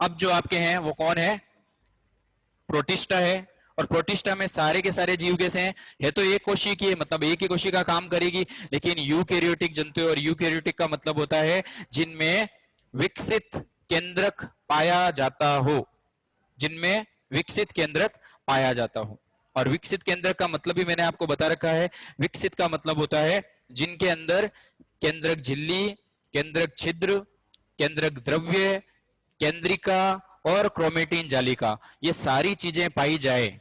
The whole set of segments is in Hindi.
अब जो आपके हैं वो कौन है, प्रोटिस्टा है। और प्रोटिस्टा में सारे के सारे जीव कैसे हैं, है तो एक कोशिकीय, मतलब एक ही कोशिका काम करेगी, लेकिन यूकैरियोटिक जंतु, और यूकैरियोटिक का मतलब होता है जिनमें विकसित केंद्रक पाया जाता हो, जिनमें विकसित केंद्रक पाया जाता हो। और विकसित केंद्रक का मतलब भी मैंने आपको बता रखा है, विकसित का मतलब होता है जिनके अंदर केंद्रक झिल्ली, केंद्रक छिद्र, केंद्रक द्रव्य, केंद्रिका और क्रोमेटिन जालिका, ये सारी चीजें पाई जाए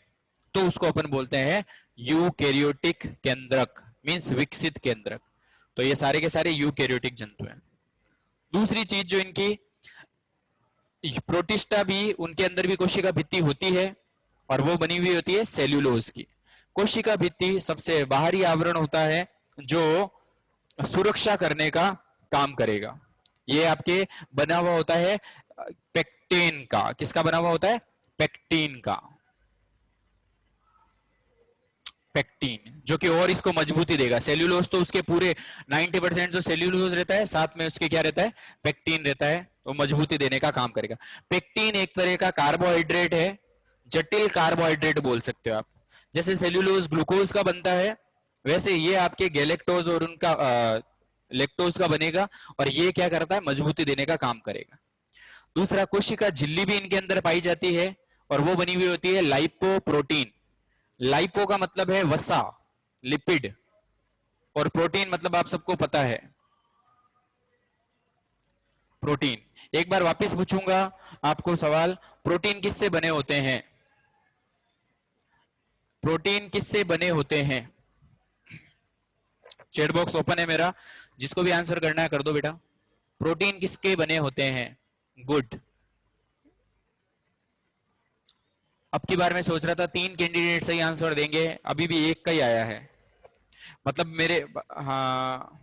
तो उसको अपन बोलते हैं यूकैरियोटिक केंद्रक, मींस विकसित केंद्रक। तो ये सारे के सारे यूकैरियोटिक जंतु हैं। दूसरी चीज जो इनकी, प्रोटिस्टा भी, उनके अंदर भी कोशिका भित्ति होती है और वो बनी हुई होती है सेल्यूलोज की। कोशिका भित्ति सबसे बाहरी आवरण होता है जो सुरक्षा करने का काम करेगा। ये आपके बना हुआ होता है पेक्टिन का। किसका बना हुआ होता है, पेक्टिन का, पेक्टिन, जो कि और इसको मजबूती देगा। सेल्यूलोज तो उसके पूरे 90% जो सेल्यूलोज रहता है, साथ में उसके क्या रहता है, पेक्टिन रहता है, तो मजबूती देने का काम करेगा। पेक्टिन एक तरह का कार्बोहाइड्रेट है, जटिल कार्बोहाइड्रेट बोल सकते हो आप। जैसे सेल्यूलोज ग्लूकोज का बनता है, वैसे ये आपके गैलेक्टोज और उनका लेक्टोज का बनेगा, और ये क्या करता है, मजबूती देने का काम करेगा। दूसरा, कोशिका झिल्ली भी इनके अंदर पाई जाती है, और वो बनी हुई होती है लाइपोप्रोटीन। लाइपो का मतलब है वसा, लिपिड, और प्रोटीन मतलब आप सबको पता है, प्रोटीन। एक बार वापस पूछूंगा आपको सवाल, प्रोटीन किससे बने होते हैं, प्रोटीन किससे बने होते हैं? चैट बॉक्स ओपन है मेरा, जिसको भी आंसर करना है कर दो बेटा। प्रोटीन किसके बने होते हैं? गुड। अब की बार मैं सोच रहा था 3 कैंडिडेट सही आंसर देंगे, अभी भी एक का ही आया है, मतलब मेरे, हाँ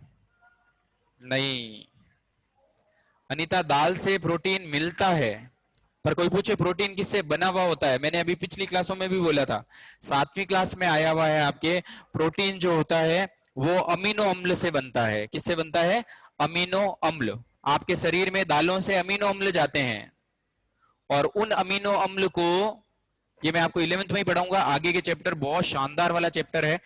नहीं अनीता, दाल से प्रोटीन मिलता है, पर कोई पूछे प्रोटीन किससे बना हुआ होता है, मैंने अभी पिछली क्लासों में भी बोला था, 7वीं क्लास में आया हुआ है आपके। प्रोटीन जो होता है वो अमीनो अम्ल से बनता है। किससे बनता है? अमीनो अम्ल। आपके शरीर में दालों से अमीनो अम्ल जाते हैं, और उन अमीनो अम्ल को, ये मैं आपको 11वीं में ही पढ़ाऊंगा, आगे के चैप्टर बहुत शानदार वाला चैप्टर है,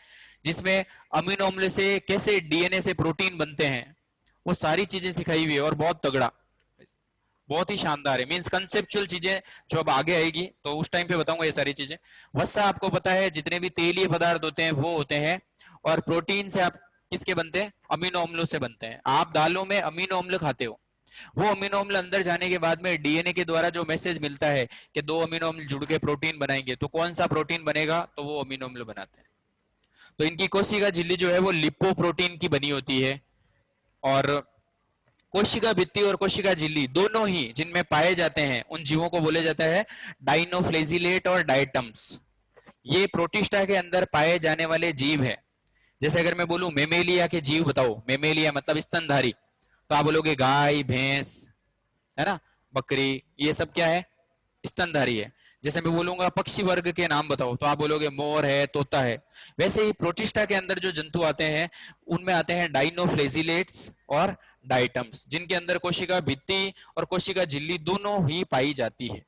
जिसमें अमीनो अम्ल से कैसे डीएनए से प्रोटीन बनते हैं, वो सारी चीजें सिखाई हुई है, और बहुत तगड़ा, बहुत ही शानदार है। मींस कंसेप्चुअल चीजें जो अब आगे आएगी तो उस टाइम पे बताऊंगा ये सारी चीजें। वसा आपको पता है, जितने भी तेलीय पदार्थ होते हैं वो होते हैं, और प्रोटीन से आप किसके बनते हैं? अमीनो अम्लों से बनते हैं। आप दालों में अमीनो अम्ल खाते हो, वो अमीनो अम्ल अंदर जाने के बाद में डीएनए के द्वारा जो मैसेज मिलता है कि 2 अमीनो अम्ल जुड़ के प्रोटीन बनाएंगे, तो कौन सा प्रोटीन बनेगा? तो वो अमीनो अम्ल बनाते हैं। तो इनकी कोशिका झिल्ली जो है वो लिपोप्रोटीन की बनी होती है, और कोशिका भित्ति और कोशिका झिल्ली दोनों ही जिनमें पाए जाते हैं उन जीवों को बोले जाता है डाइनोफ्लेजिलेट और डायटम्स। ये प्रोटिस्टा के अंदर पाए जाने वाले जीव है। जैसे अगर मैं बोलूं मेमेलिया के जीव बताओ, मेमेलिया मतलब स्तनधारी, तो आप बोलोगे गाय, भैंस, है ना, बकरी, ये सब क्या है? स्तनधारी है। जैसे मैं बोलूंगा पक्षी वर्ग के नाम बताओ, तो आप बोलोगे मोर है, तोता है। वैसे ही प्रोटिस्टा के अंदर जो जंतु आते हैं उनमें आते हैं डाइनोफ्लेजिलेट्स और डाइटम्स, जिनके अंदर कोशिका भित्ति और कोशिका झिल्ली दोनों ही पाई जाती है।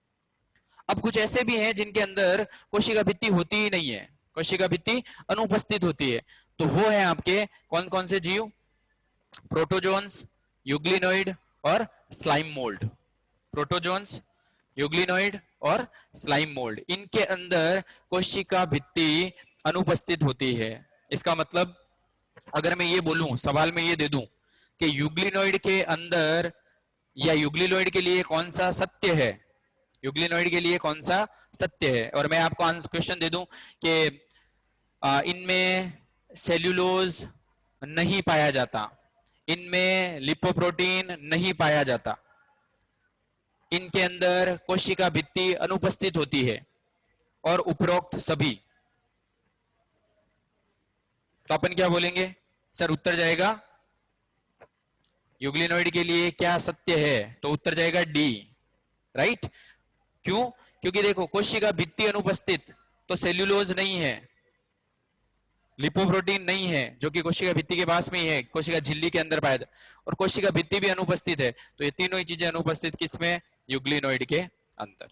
अब कुछ ऐसे भी हैं जिनके अंदर कोशिका भित्ति होती ही नहीं है, कोशिका भित्ति अनुपस्थित होती है। तो वो है आपके कौन कौन से जीव? प्रोटोजोन्स, यूग्लिनोइड और स्लाइम मोल्ड। प्रोटोजोन्स, यूग्लिनोइड और स्लाइम मोल्ड, इनके अंदर कोशिका भित्ति अनुपस्थित होती है। इसका मतलब अगर मैं ये बोलूं, सवाल में ये दे दूं कि यूग्लिनोइड के अंदर, या यूग्लिनोइड के लिए कौन सा सत्य है, यूग्लिनोइड के लिए कौन सा सत्य है, और मैं आपको क्वेश्चन दे दूं कि इनमें सेल्यूलोज नहीं पाया जाता, इनमें लिपोप्रोटीन नहीं पाया जाता, इनके अंदर कोशिका भित्ति अनुपस्थित होती है, और उपरोक्त सभी, तो अपन क्या बोलेंगे सर? उत्तर जाएगा यूग्लिनोइड के लिए क्या सत्य है, तो उत्तर जाएगा डी, राइट। क्यों? क्योंकि देखो कोशिका भित्ति अनुपस्थित, तो सेल्यूलोज नहीं है, लिपोप्रोटीन नहीं है, जो कि कोशिका भित्ति के पास में ही है, कोशिका झिल्ली के अंदर पाया जाता, और कोशिका भित्ति भी अनुपस्थित है, तो ये तीनों ही चीजें अनुपस्थित किसमें? यूग्लिनोइड के अंतर।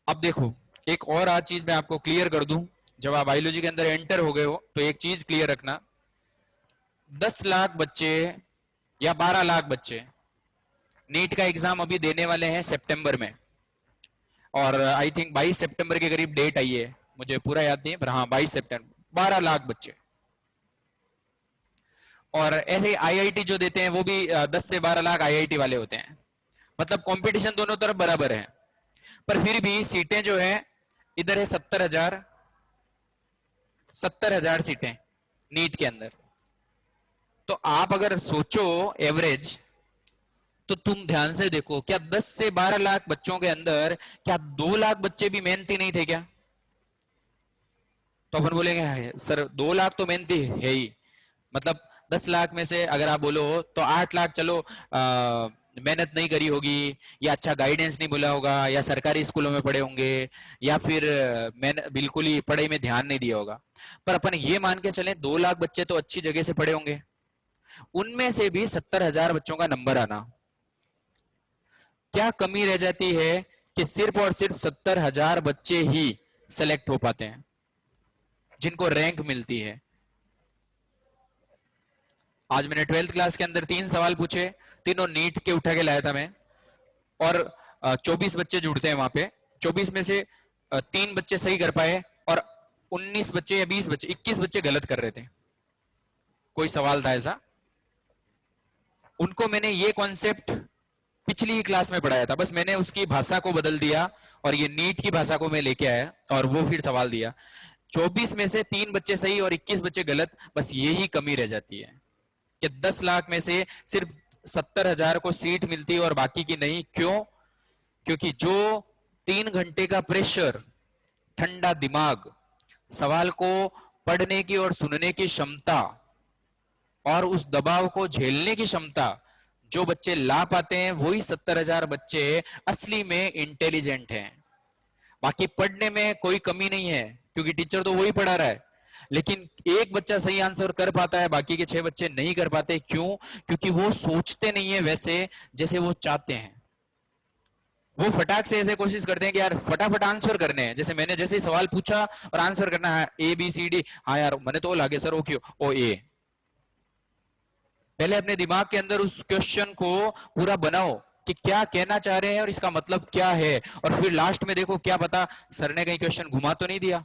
अब देखो, एक और आज चीज मैं आपको क्लियर कर दूं, जब आप बायोलॉजी के अंदर एंटर हो गए हो तो एक चीज क्लियर रखना, 10 लाख बच्चे या 12 लाख बच्चे नीट का एग्जाम अभी देने वाले हैं सितंबर में, और आई थिंक 22 सितंबर के करीब डेट आई है, मुझे पूरा याद नहीं है पर हाँ 22 सितंबर, 12 लाख बच्चे। और ऐसे आईआईटी जो देते हैं वो भी 10 से 12 लाख आईआईटी वाले होते हैं, मतलब कंपटीशन दोनों तरफ बराबर है। पर फिर भी सीटें जो है, इधर है 70,000, 70,000 सीटें नीट के अंदर। तो आप अगर सोचो एवरेज, तो तुम ध्यान से देखो, क्या 10 से 12 लाख बच्चों के अंदर क्या 2 लाख बच्चे भी मेहनती नहीं थे क्या? तो अपन बोलेंगे सर 2 लाख तो मेहनती है ही, मतलब 10 लाख में से अगर आप बोलो तो 8 लाख चलो मेहनत नहीं करी होगी, या अच्छा गाइडेंस नहीं मिला होगा, या सरकारी स्कूलों में पढ़े होंगे, या फिर मैंने बिल्कुल ही पढ़ाई में ध्यान नहीं दिया होगा। पर अपन ये मान के चलें 2 लाख बच्चे तो अच्छी जगह से पढ़े होंगे, उनमें से भी 70,000 बच्चों का नंबर आना, क्या कमी रह जाती है कि सिर्फ और सिर्फ 70,000 बच्चे ही सेलेक्ट हो पाते हैं जिनको रैंक मिलती है। आज मैंने 12th क्लास के अंदर 3 सवाल पूछे, तीनों नीट के उठा के लाया था मैं, और 24 बच्चे जुड़ते हैं वहां पे, 24 में से 3 बच्चे सही कर पाए, और 19 बच्चे या 20 बच्चे 21 बच्चे गलत कर रहे थे। कोई सवाल था ऐसा, उनको मैंने ये कॉन्सेप्ट पिछली ही क्लास में पढ़ाया था, बस मैंने उसकी भाषा को बदल दिया और ये नीट की भाषा को मैं लेके आया और वो फिर सवाल दिया। 24 में से 3 बच्चे सही और 21 बच्चे गलत, बस यही कमी रह जाती है कि 10 लाख में से सिर्फ 70,000 को सीट मिलती है और बाकी की नहीं। क्यों? क्योंकि जो 3 घंटे का प्रेशर, ठंडा दिमाग, सवाल को पढ़ने की और सुनने की क्षमता और उस दबाव को झेलने की क्षमता जो बच्चे ला पाते हैं, वही 70,000 बच्चे असली में इंटेलिजेंट हैं। बाकी पढ़ने में कोई कमी नहीं है क्योंकि टीचर तो वही पढ़ा रहा है, लेकिन एक बच्चा सही आंसर कर पाता है, बाकी के 6 बच्चे नहीं कर पाते। क्यों? क्योंकि वो सोचते नहीं है वैसे जैसे वो चाहते हैं। वो फटाक से ऐसे कोशिश करते हैं कि यार फटाफट आंसर करने हैं, जैसे मैंने जैसे ही सवाल पूछा और आंसर करना है ABCD, हाँ यार मैंने तो लागे सर, ओ क्यों, ओ ए। पहले अपने दिमाग के अंदर उस क्वेश्चन को पूरा बनाओ कि क्या कहना चाह रहे हैं और इसका मतलब क्या है, और फिर लास्ट में देखो क्या पता सर ने कहीं क्वेश्चन घुमा तो नहीं दिया,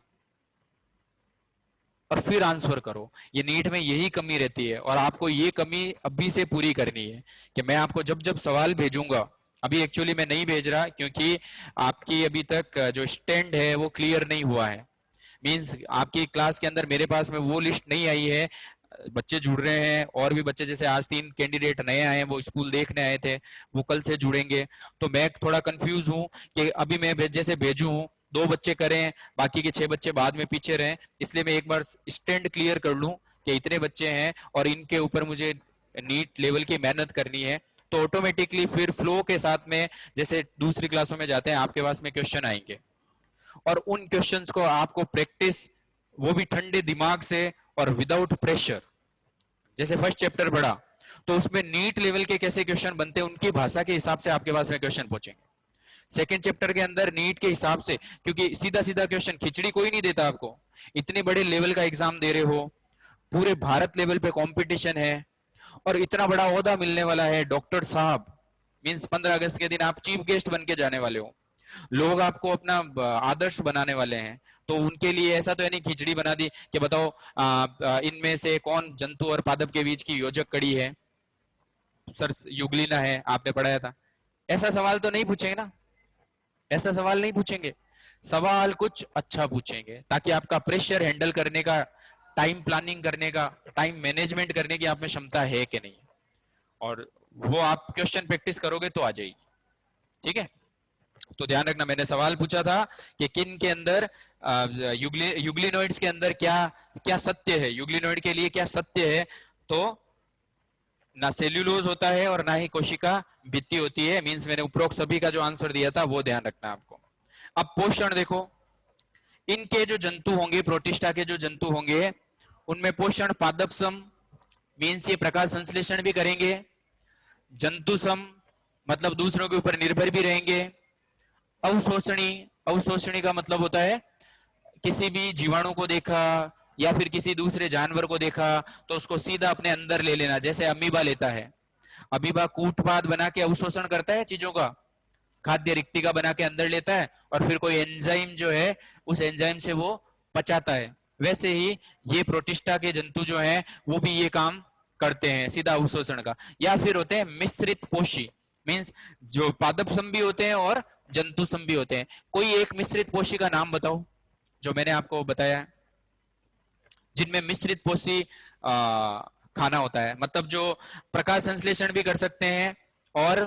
और फिर आंसर करो। ये नीट में यही कमी रहती है और आपको ये कमी अभी से पूरी करनी है कि मैं आपको जब जब सवाल भेजूंगा, अभी एक्चुअली मैं नहीं भेज रहा क्योंकि आपकी अभी तक जो स्टैंड है वो क्लियर नहीं हुआ है, मींस आपकी क्लास के अंदर मेरे पास में वो लिस्ट नहीं आई है, बच्चे जुड़ रहे हैं और भी बच्चे, जैसे आज 3 कैंडिडेट नए आए हैं, वो स्कूल देखने आए थे, वो कल से जुड़ेंगे। तो मैं थोड़ा कंफ्यूज हूं कि अभी मैं जैसे भेजूं 2 बच्चे करें, बाकी के 6 बच्चे बाद में पीछे रहें, इसलिए मैं एक बार स्टैंड क्लियर कर लूं कि इतने बच्चे हैं और इनके ऊपर मुझे नीट लेवल की मेहनत करनी है। तो ऑटोमेटिकली फिर फ्लो के साथ में जैसे दूसरी क्लासों में जाते हैं आपके पास में क्वेश्चन आएंगे, और उन क्वेश्चंस को आपको प्रैक्टिस, वो भी ठंडे दिमाग से और विदाउट प्रेशर। जैसे फर्स्ट चैप्टर पढ़ा तो उसमें नीट लेवल के कैसे क्वेश्चन बनते हैं, उनकी भाषा के हिसाब से आपके पास में क्वेश्चन पहुंचेंगे। सेकंड चैप्टर के अंदर नीट के हिसाब से, क्योंकि सीधा सीधा क्वेश्चन खिचड़ी कोई नहीं देता आपको, इतने बड़े लेवल का एग्जाम दे रहे हो, पूरे भारत लेवल पे कंपटीशन है, और इतना बड़ा ओहदा मिलने वाला है डॉक्टर साहब, मींस 15 अगस्त के दिन आप चीफ गेस्ट बन के जाने वाले हो, लोग आपको अपना आदर्श बनाने वाले हैं। तो उनके लिए ऐसा तो है नहीं खिचड़ी बना दी कि बताओ इनमें से कौन जंतु और पादप के बीच की योजक कड़ी है, सर युगलिना है, आपने पढ़ाया था। ऐसा सवाल तो नहीं पूछेंगे ना, ऐसा सवाल नहीं पूछेंगे, सवाल कुछ अच्छा पूछेंगे ताकि आपका प्रेशर हैंडल करने का, टाइम प्लानिंग करने का, टाइम मैनेजमेंट करने की आप में क्षमता है कि नहीं, और वो आप क्वेश्चन प्रैक्टिस करोगे तो आ जाएगी। ठीक है, तो ध्यान रखना, मैंने सवाल पूछा था कि किन के अंदर युग्लिनोइड्स के अंदर क्या क्या सत्य है, युग्लिनोइड के लिए क्या सत्य है। तो ना सेल्यूलोज होता है और ना ही कोशिका भित्ति होती है, मींस मैंने उपरोक्त सभी का जो आंसर दिया था वो ध्यान रखना आपको। अब पोषण देखो, इनके जो जंतु होंगे, प्रोटिस्टा के जो जंतु होंगे, उनमें पोषण पादप सम, मींस ये प्रकाश संश्लेषण भी करेंगे, जंतु सम मतलब दूसरों के ऊपर निर्भर भी रहेंगे, अवशोषणी, अवशोषणी का मतलब होता है किसी भी जीवाणु को देखा या फिर किसी दूसरे जानवर को देखा तो उसको सीधा अपने अंदर ले लेना, जैसे अमीबा लेता है। अमीबा कूटपाद बना के अवशोषण करता है चीजों का, खाद्य रिक्तिका बना के अंदर लेता है और फिर कोई एंजाइम जो है उस एंजाइम से वो पचाता है। वैसे ही ये प्रोटिस्टा के जंतु जो हैं वो भी ये काम करते हैं, सीधा अवशोषण का। या फिर होते हैं मिश्रित पोषी, मींस जो पादप संभी होते हैं और जंतु संभी होते हैं। कोई एक मिश्रित पोषी का नाम बताओ जो मैंने आपको बताया है, जिनमें मिश्रित पोषी खाना होता है, मतलब जो प्रकाश संश्लेषण भी कर सकते हैं और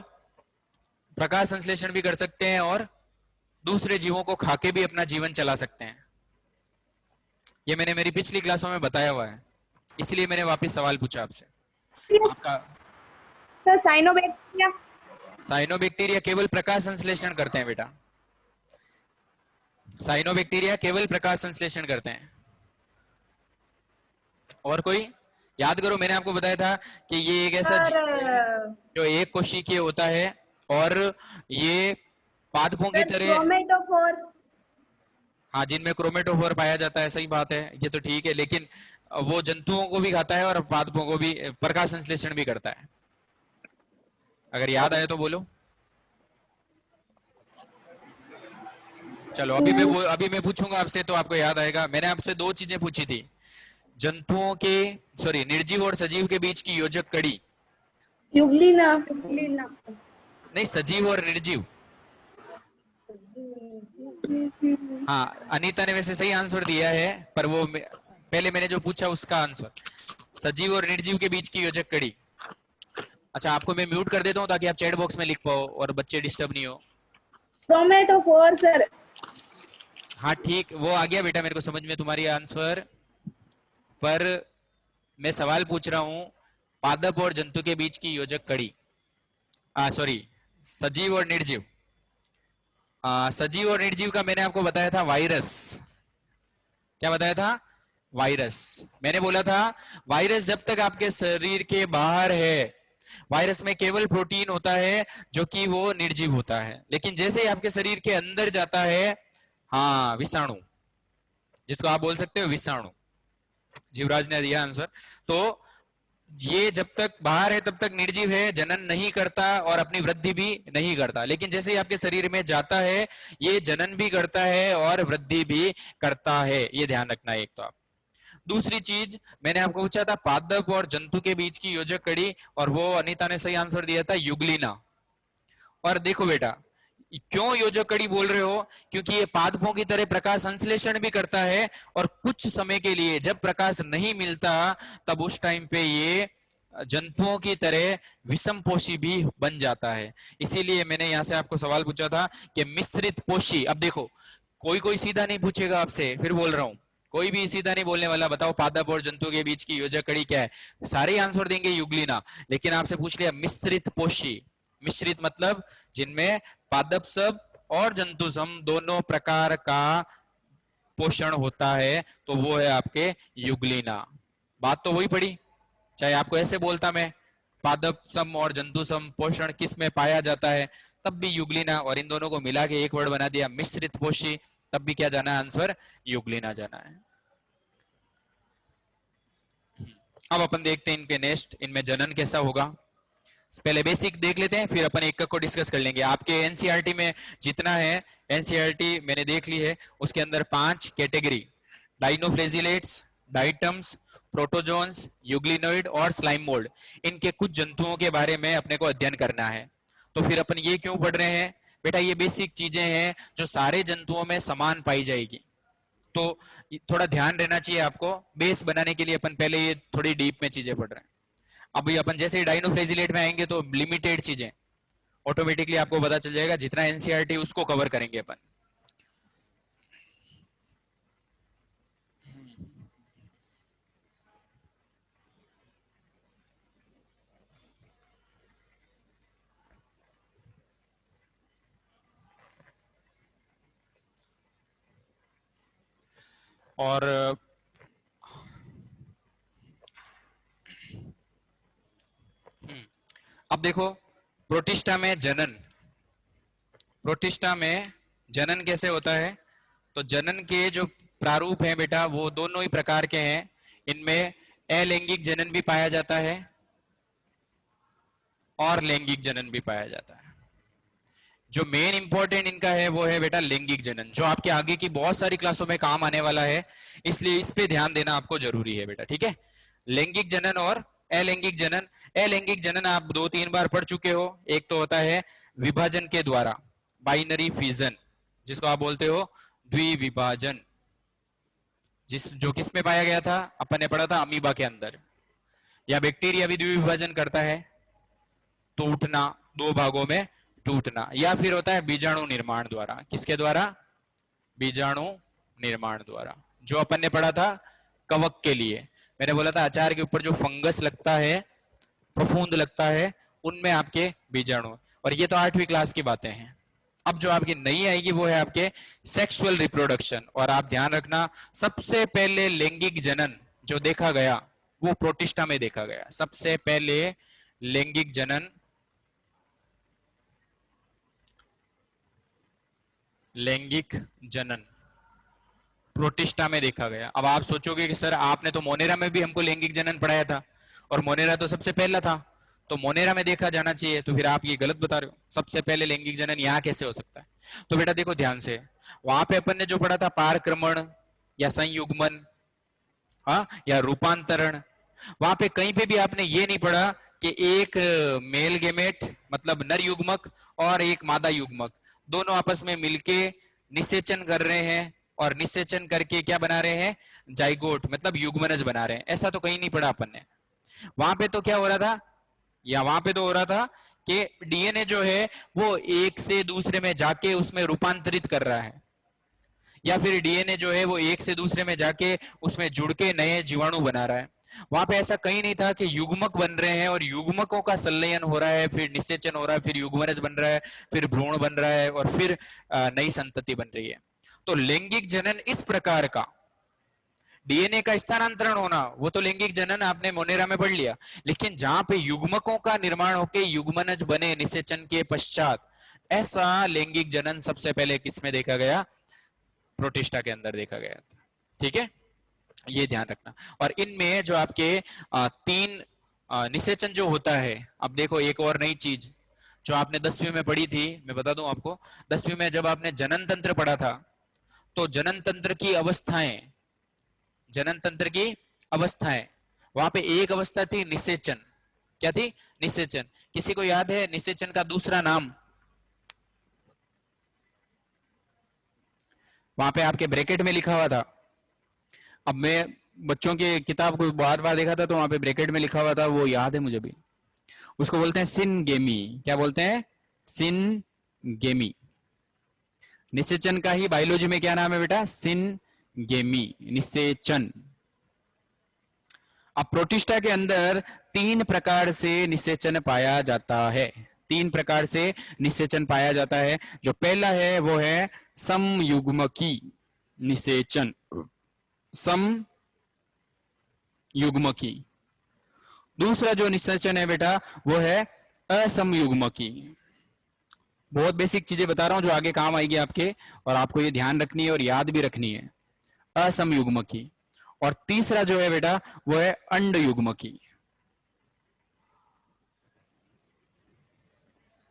प्रकाश संश्लेषण भी कर सकते हैं और दूसरे जीवों को खाके भी अपना जीवन चला सकते हैं। ये मैंने मेरी पिछली क्लासों में बताया हुआ है, इसलिए मैंने वापस सवाल पूछा आपसे। आपका सर साइनोबैक्टीरिया, साइनोबैक्टीरिया केवल प्रकाश संश्लेषण करते हैं बेटा, साइनोबैक्टीरिया केवल प्रकाश संश्लेषण करते हैं। और कोई याद करो, मैंने आपको बताया था कि ये एक ऐसा जीव है जो एक कोशिकीय होता है और ये पादपों की तरह, क्रोमेटोफोर, हाँ जिनमें क्रोमेटोफोर पाया जाता है, सही बात है, ये तो ठीक है, लेकिन वो जंतुओं को भी खाता है और पादपों को भी प्रकाश संश्लेषण भी करता है। अगर याद आए तो बोलो। चलो अभी मैं पूछूंगा आपसे तो आपको याद आएगा। मैंने आपसे दो चीजें पूछी थी, जंतुओं के, सॉरी, निर्जीव और सजीव के बीच की योजक कड़ी। युग्लिना, नहीं, सजीव और निर्जीव। हाँ, अनीता ने वैसे सही आंसर दिया है, पर वो पहले मैंने जो पूछा उसका आंसर, सजीव और निर्जीव के बीच की योजक कड़ी। अच्छा, आपको मैं म्यूट कर देता हूँ ताकि आप चैट बॉक्स में लिख पाओ और बच्चे डिस्टर्ब नहीं हो। Chromatophore sir. हाँ ठीक, वो आ गया बेटा मेरे को समझ में तुम्हारी आंसर, पर मैं सवाल पूछ रहा हूँ पादप और जंतु के बीच की योजक कड़ी, सॉरी, सजीव और निर्जीव। सजीव और निर्जीव का मैंने आपको बताया था वायरस। क्या बताया था? वायरस। मैंने बोला था वायरस जब तक आपके शरीर के बाहर है, वायरस में केवल प्रोटीन होता है जो कि वो निर्जीव होता है, लेकिन जैसे ही आपके शरीर के अंदर जाता है, हाँ, विषाणु, जिसको आप बोल सकते हो विषाणु, जीवराज ने दिया आंसर। तो ये जब तक बाहर है तब तक निर्जीव है, जनन नहीं करता और अपनी वृद्धि भी नहीं करता, लेकिन जैसे ही आपके शरीर में जाता है ये जनन भी करता है और वृद्धि भी करता है, ये ध्यान रखना है एक तो आप। दूसरी चीज मैंने आपको पूछा था पादप और जंतु के बीच की योजक कड़ी, और वो अनीता ने सही आंसर दिया था युग्लिना। और देखो बेटा, क्यों योजक कड़ी बोल रहे हो? क्योंकि ये पादपों की तरह प्रकाश संश्लेषण भी करता है और कुछ समय के लिए जब प्रकाश नहीं मिलता तब उस टाइम पे ये जंतुओं की तरह विषम पोषी भी बन जाता है। इसीलिए मैंने यहां से आपको सवाल पूछा था कि मिश्रित पोषी। अब देखो, कोई कोई सीधा नहीं पूछेगा आपसे, फिर बोल रहा हूं, कोई भी सीधा नहीं बोलने वाला, बताओ पादप और जंतु के बीच की योजक कड़ी क्या है? सारे आंसर देंगे युग्लिना, लेकिन आपसे पूछ लिया मिश्रित पोषी। मिश्रित मतलब जिनमें पादप सब और जंतु सम दोनों प्रकार का पोषण होता है, तो वो है आपके युग्लिना। बात तो वही पड़ी, चाहे आपको ऐसे बोलता मैं पादप सम और जंतु सम पोषण किस में पाया जाता है, तब भी युग्लिना, और इन दोनों को मिला के एक वर्ड बना दिया मिश्रित पोषी, तब भी क्या जाना है आंसर? युग्लिना जाना है। अब अपन देखते हैं इनके नेक्स्ट, इनमें जनन कैसा होगा। पहले बेसिक देख लेते हैं, फिर अपन एक को डिस्कस कर लेंगे। आपके एनसीईआरटी में जितना है, एनसीईआरटी मैंने देख ली है, उसके अंदर 5 कैटेगरी, डाइनोफ्लेजिलेट्स, डाइटम्स, प्रोटोजोन्स, यूग्लिनोइड और स्लाइम मोल्ड, इनके कुछ जंतुओं के बारे में अपने को अध्ययन करना है। तो फिर अपन ये क्यों पढ़ रहे हैं बेटा? ये बेसिक चीजें हैं जो सारे जंतुओं में समान पाई जाएगी, तो थोड़ा ध्यान रहना चाहिए आपको। बेस बनाने के लिए अपन पहले ये थोड़ी डीप में चीजें पढ़ रहे हैं। अभी अपन जैसे ही डाइनोफ्लेजिलेट में आएंगे तो लिमिटेड चीजें ऑटोमेटिकली आपको पता चल जाएगा, जितना एनसीईआरटी उसको कवर करेंगे अपन। और अब देखो, प्रोटिस्टा में जनन, प्रोटिस्टा में जनन कैसे होता है? तो जनन के जो प्रारूप हैं बेटा वो दोनों ही प्रकार के हैं। इनमें अलैंगिक जनन भी पाया जाता है और लैंगिक जनन भी पाया जाता है। जो मेन इंपॉर्टेंट इनका है वो है बेटा लैंगिक जनन, जो आपके आगे की बहुत सारी क्लासों में काम आने वाला है, इसलिए इस पे ध्यान देना आपको जरूरी है बेटा, ठीक है। लैंगिक जनन और अलैंगिक जनन। अलैंगिक जनन आप 2-3 बार पढ़ चुके हो। एक तो होता है विभाजन के द्वारा, बाइनरी फिजन, जिसको आप बोलते हो द्विविभाजन, जो किस में पाया गया था, अपन ने पढ़ा था अमीबा के अंदर। या बैक्टीरिया भी द्विविभाजन करता है, टूटना, दो भागों में टूटना। या फिर होता है बीजाणु निर्माण द्वारा। किसके द्वारा? बीजाणु निर्माण द्वारा, जो अपन ने पढ़ा था कवक के लिए। मैंने बोला था अचार के ऊपर जो फंगस लगता है, फफूंद लगता है, उनमें आपके बीजाणु। और ये तो 8वीं क्लास की बातें हैं। अब जो आपकी नई आएगी वो है आपके सेक्सुअल रिप्रोडक्शन। और आप ध्यान रखना, सबसे पहले लैंगिक जनन जो देखा गया वो प्रोटिस्टा में देखा गया। सबसे पहले लैंगिक जनन प्रोटिस्टा में देखा गया। अब आप सोचोगे कि सर आपने तो मोनेरा में भी हमको लैंगिक जनन पढ़ाया था, और मोनेरा तो सबसे पहला था, तो मोनेरा में देखा जाना चाहिए। तो फिर आप ये गलत बता रहे हो, सबसे पहले लैंगिक जनन यहाँ कैसे हो सकता है? तो बेटा देखो ध्यान से, वहां पे अपन ने जो पढ़ा था पारक्रमण या संयुग्मन, हाँ, या रूपांतरण, वहां पे कहीं पे भी आपने ये नहीं पढ़ा कि एक मेल गेमेट मतलब नर युग्मक और एक मादा युग्मक दोनों आपस में मिलके निषेचन कर रहे हैं, और निषेचन करके क्या बना रहे हैं? जाइगोट मतलब युग्मनज बना रहे हैं। ऐसा तो कहीं नहीं पढ़ा अपन ने। वहां पे तो क्या हो रहा था, या वहां पे तो हो रहा था कि डीएनए जो है वो एक से दूसरे में जाके उसमें रूपांतरित कर रहा है, या फिर डीएनए जो है वो एक से दूसरे में जाके उसमें जुड़ के नए जीवाणु बना रहा है। वहां पे ऐसा कहीं नहीं था कि युग्मक बन रहे हैं और युग्मकों का संलयन हो रहा है, फिर निषेचन हो रहा है, फिर युग्मनज बन रहा है, फिर भ्रूण बन रहा है, और फिर नई संतति बन रही है। तो लैंगिक जनन इस प्रकार का, डीएनए का स्थानांतरण होना, वो तो लैंगिक जनन आपने मोनेरा में पढ़ लिया। लेकिन जहां पे युग्मकों का निर्माण होके युग्मनज बने निषेचन के पश्चात, ऐसा लैंगिक जनन सबसे पहले किसमें देखा गया? प्रोटिस्टा के अंदर देखा गया था, ठीक है, ये ध्यान रखना। और इनमें जो आपके तीन निषेचन जो होता है, अब देखो एक और नई चीज जो आपने 10वीं में पढ़ी थी, मैं बता दूं आपको। 10वीं में जब आपने जनन तंत्र पढ़ा था, तो जनन तंत्र की अवस्थाएं, जनन तंत्र की अवस्थाएं, वहां पे एक अवस्था थी निषेचन। क्या थी? निषेचन। किसी को याद है निषेचन का दूसरा नाम? वहां पे आपके ब्रैकेट में लिखा हुआ था। अब मैं बच्चों की किताब को बार बार देखा था, तो वहां पे ब्रैकेट में लिखा हुआ था, वो याद है मुझे भी। उसको बोलते हैं सिनगेमी। क्या बोलते हैं? सिनगेमी। निषेचन का ही बायोलॉजी में क्या नाम है बेटा? सिनगेमी, निषेचन। अब प्रोटिस्टा के अंदर 3 प्रकार से निषेचन पाया जाता है। 3 प्रकार से निषेचन पाया जाता है। जो पहला है वो है समयुग्मकी निषेचन, समयुग्मकी। दूसरा जो निषेचन है बेटा वो है असमयुग्मकी। बहुत बेसिक चीजें बता रहा हूं जो आगे काम आएगी आपके, और आपको ये ध्यान रखनी है और याद भी रखनी है। असमयुग्मकी। और तीसरा जो है बेटा वो है अंडयुग्मकी।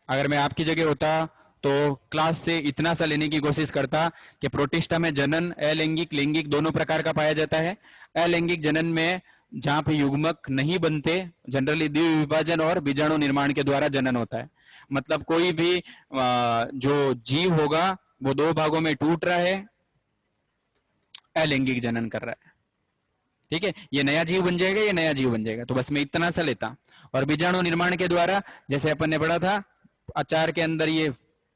अगर मैं आपकी जगह होता तो क्लास से इतना सा लेने की कोशिश करता कि प्रोटिस्टा में जनन अलैंगिक लैंगिक दोनों प्रकार का पाया जाता है। अलैंगिक जनन में जहां पे युग्मक नहीं बनते, जनरली द्विविभाजन और बीजाणु निर्माण के द्वारा जनन होता है। मतलब कोई भी जो जीव होगा वो 2 भागों में टूट रहा है, अलैंगिक जनन कर रहा है, ठीक है। ये नया जीव बन जाएगा, ये नया जीव बन जाएगा। तो बस मैं इतना सा लेता। और बीजाणु निर्माण के द्वारा, जैसे अपन ने पढ़ा था अचार के अंदर ये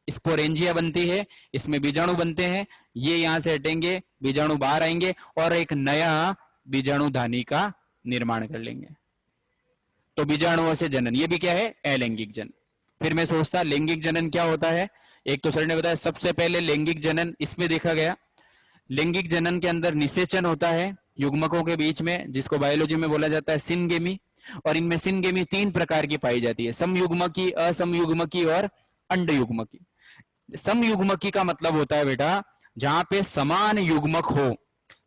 स्पोरेंजिया बनती है, इसमें बीजाणु बनते हैं, ये यहां से हटेंगे, बीजाणु बाहर आएंगे और एक नया बीजाणु धानी का निर्माण कर लेंगे। तो बीजाणुओं से जनन, ये भी क्या है? अलैंगिक जनन। फिर मैं सोचता लैंगिक जनन क्या होता है। एक तो सर ने बताया सबसे पहले लैंगिक जनन इसमें देखा गया। लैंगिक जनन के अंदर निषेचन होता है युग्मकों के बीच में, जिसको बायोलॉजी में बोला जाता है सिनगेमी। और इनमें सिनगेमी 3 प्रकार की पाई जाती है, समयुग्मकी, असमयुग्मकी और अंडयुग्मकी। समयुग्मकी का मतलब होता है बेटा जहां पे समान युग्मक हो,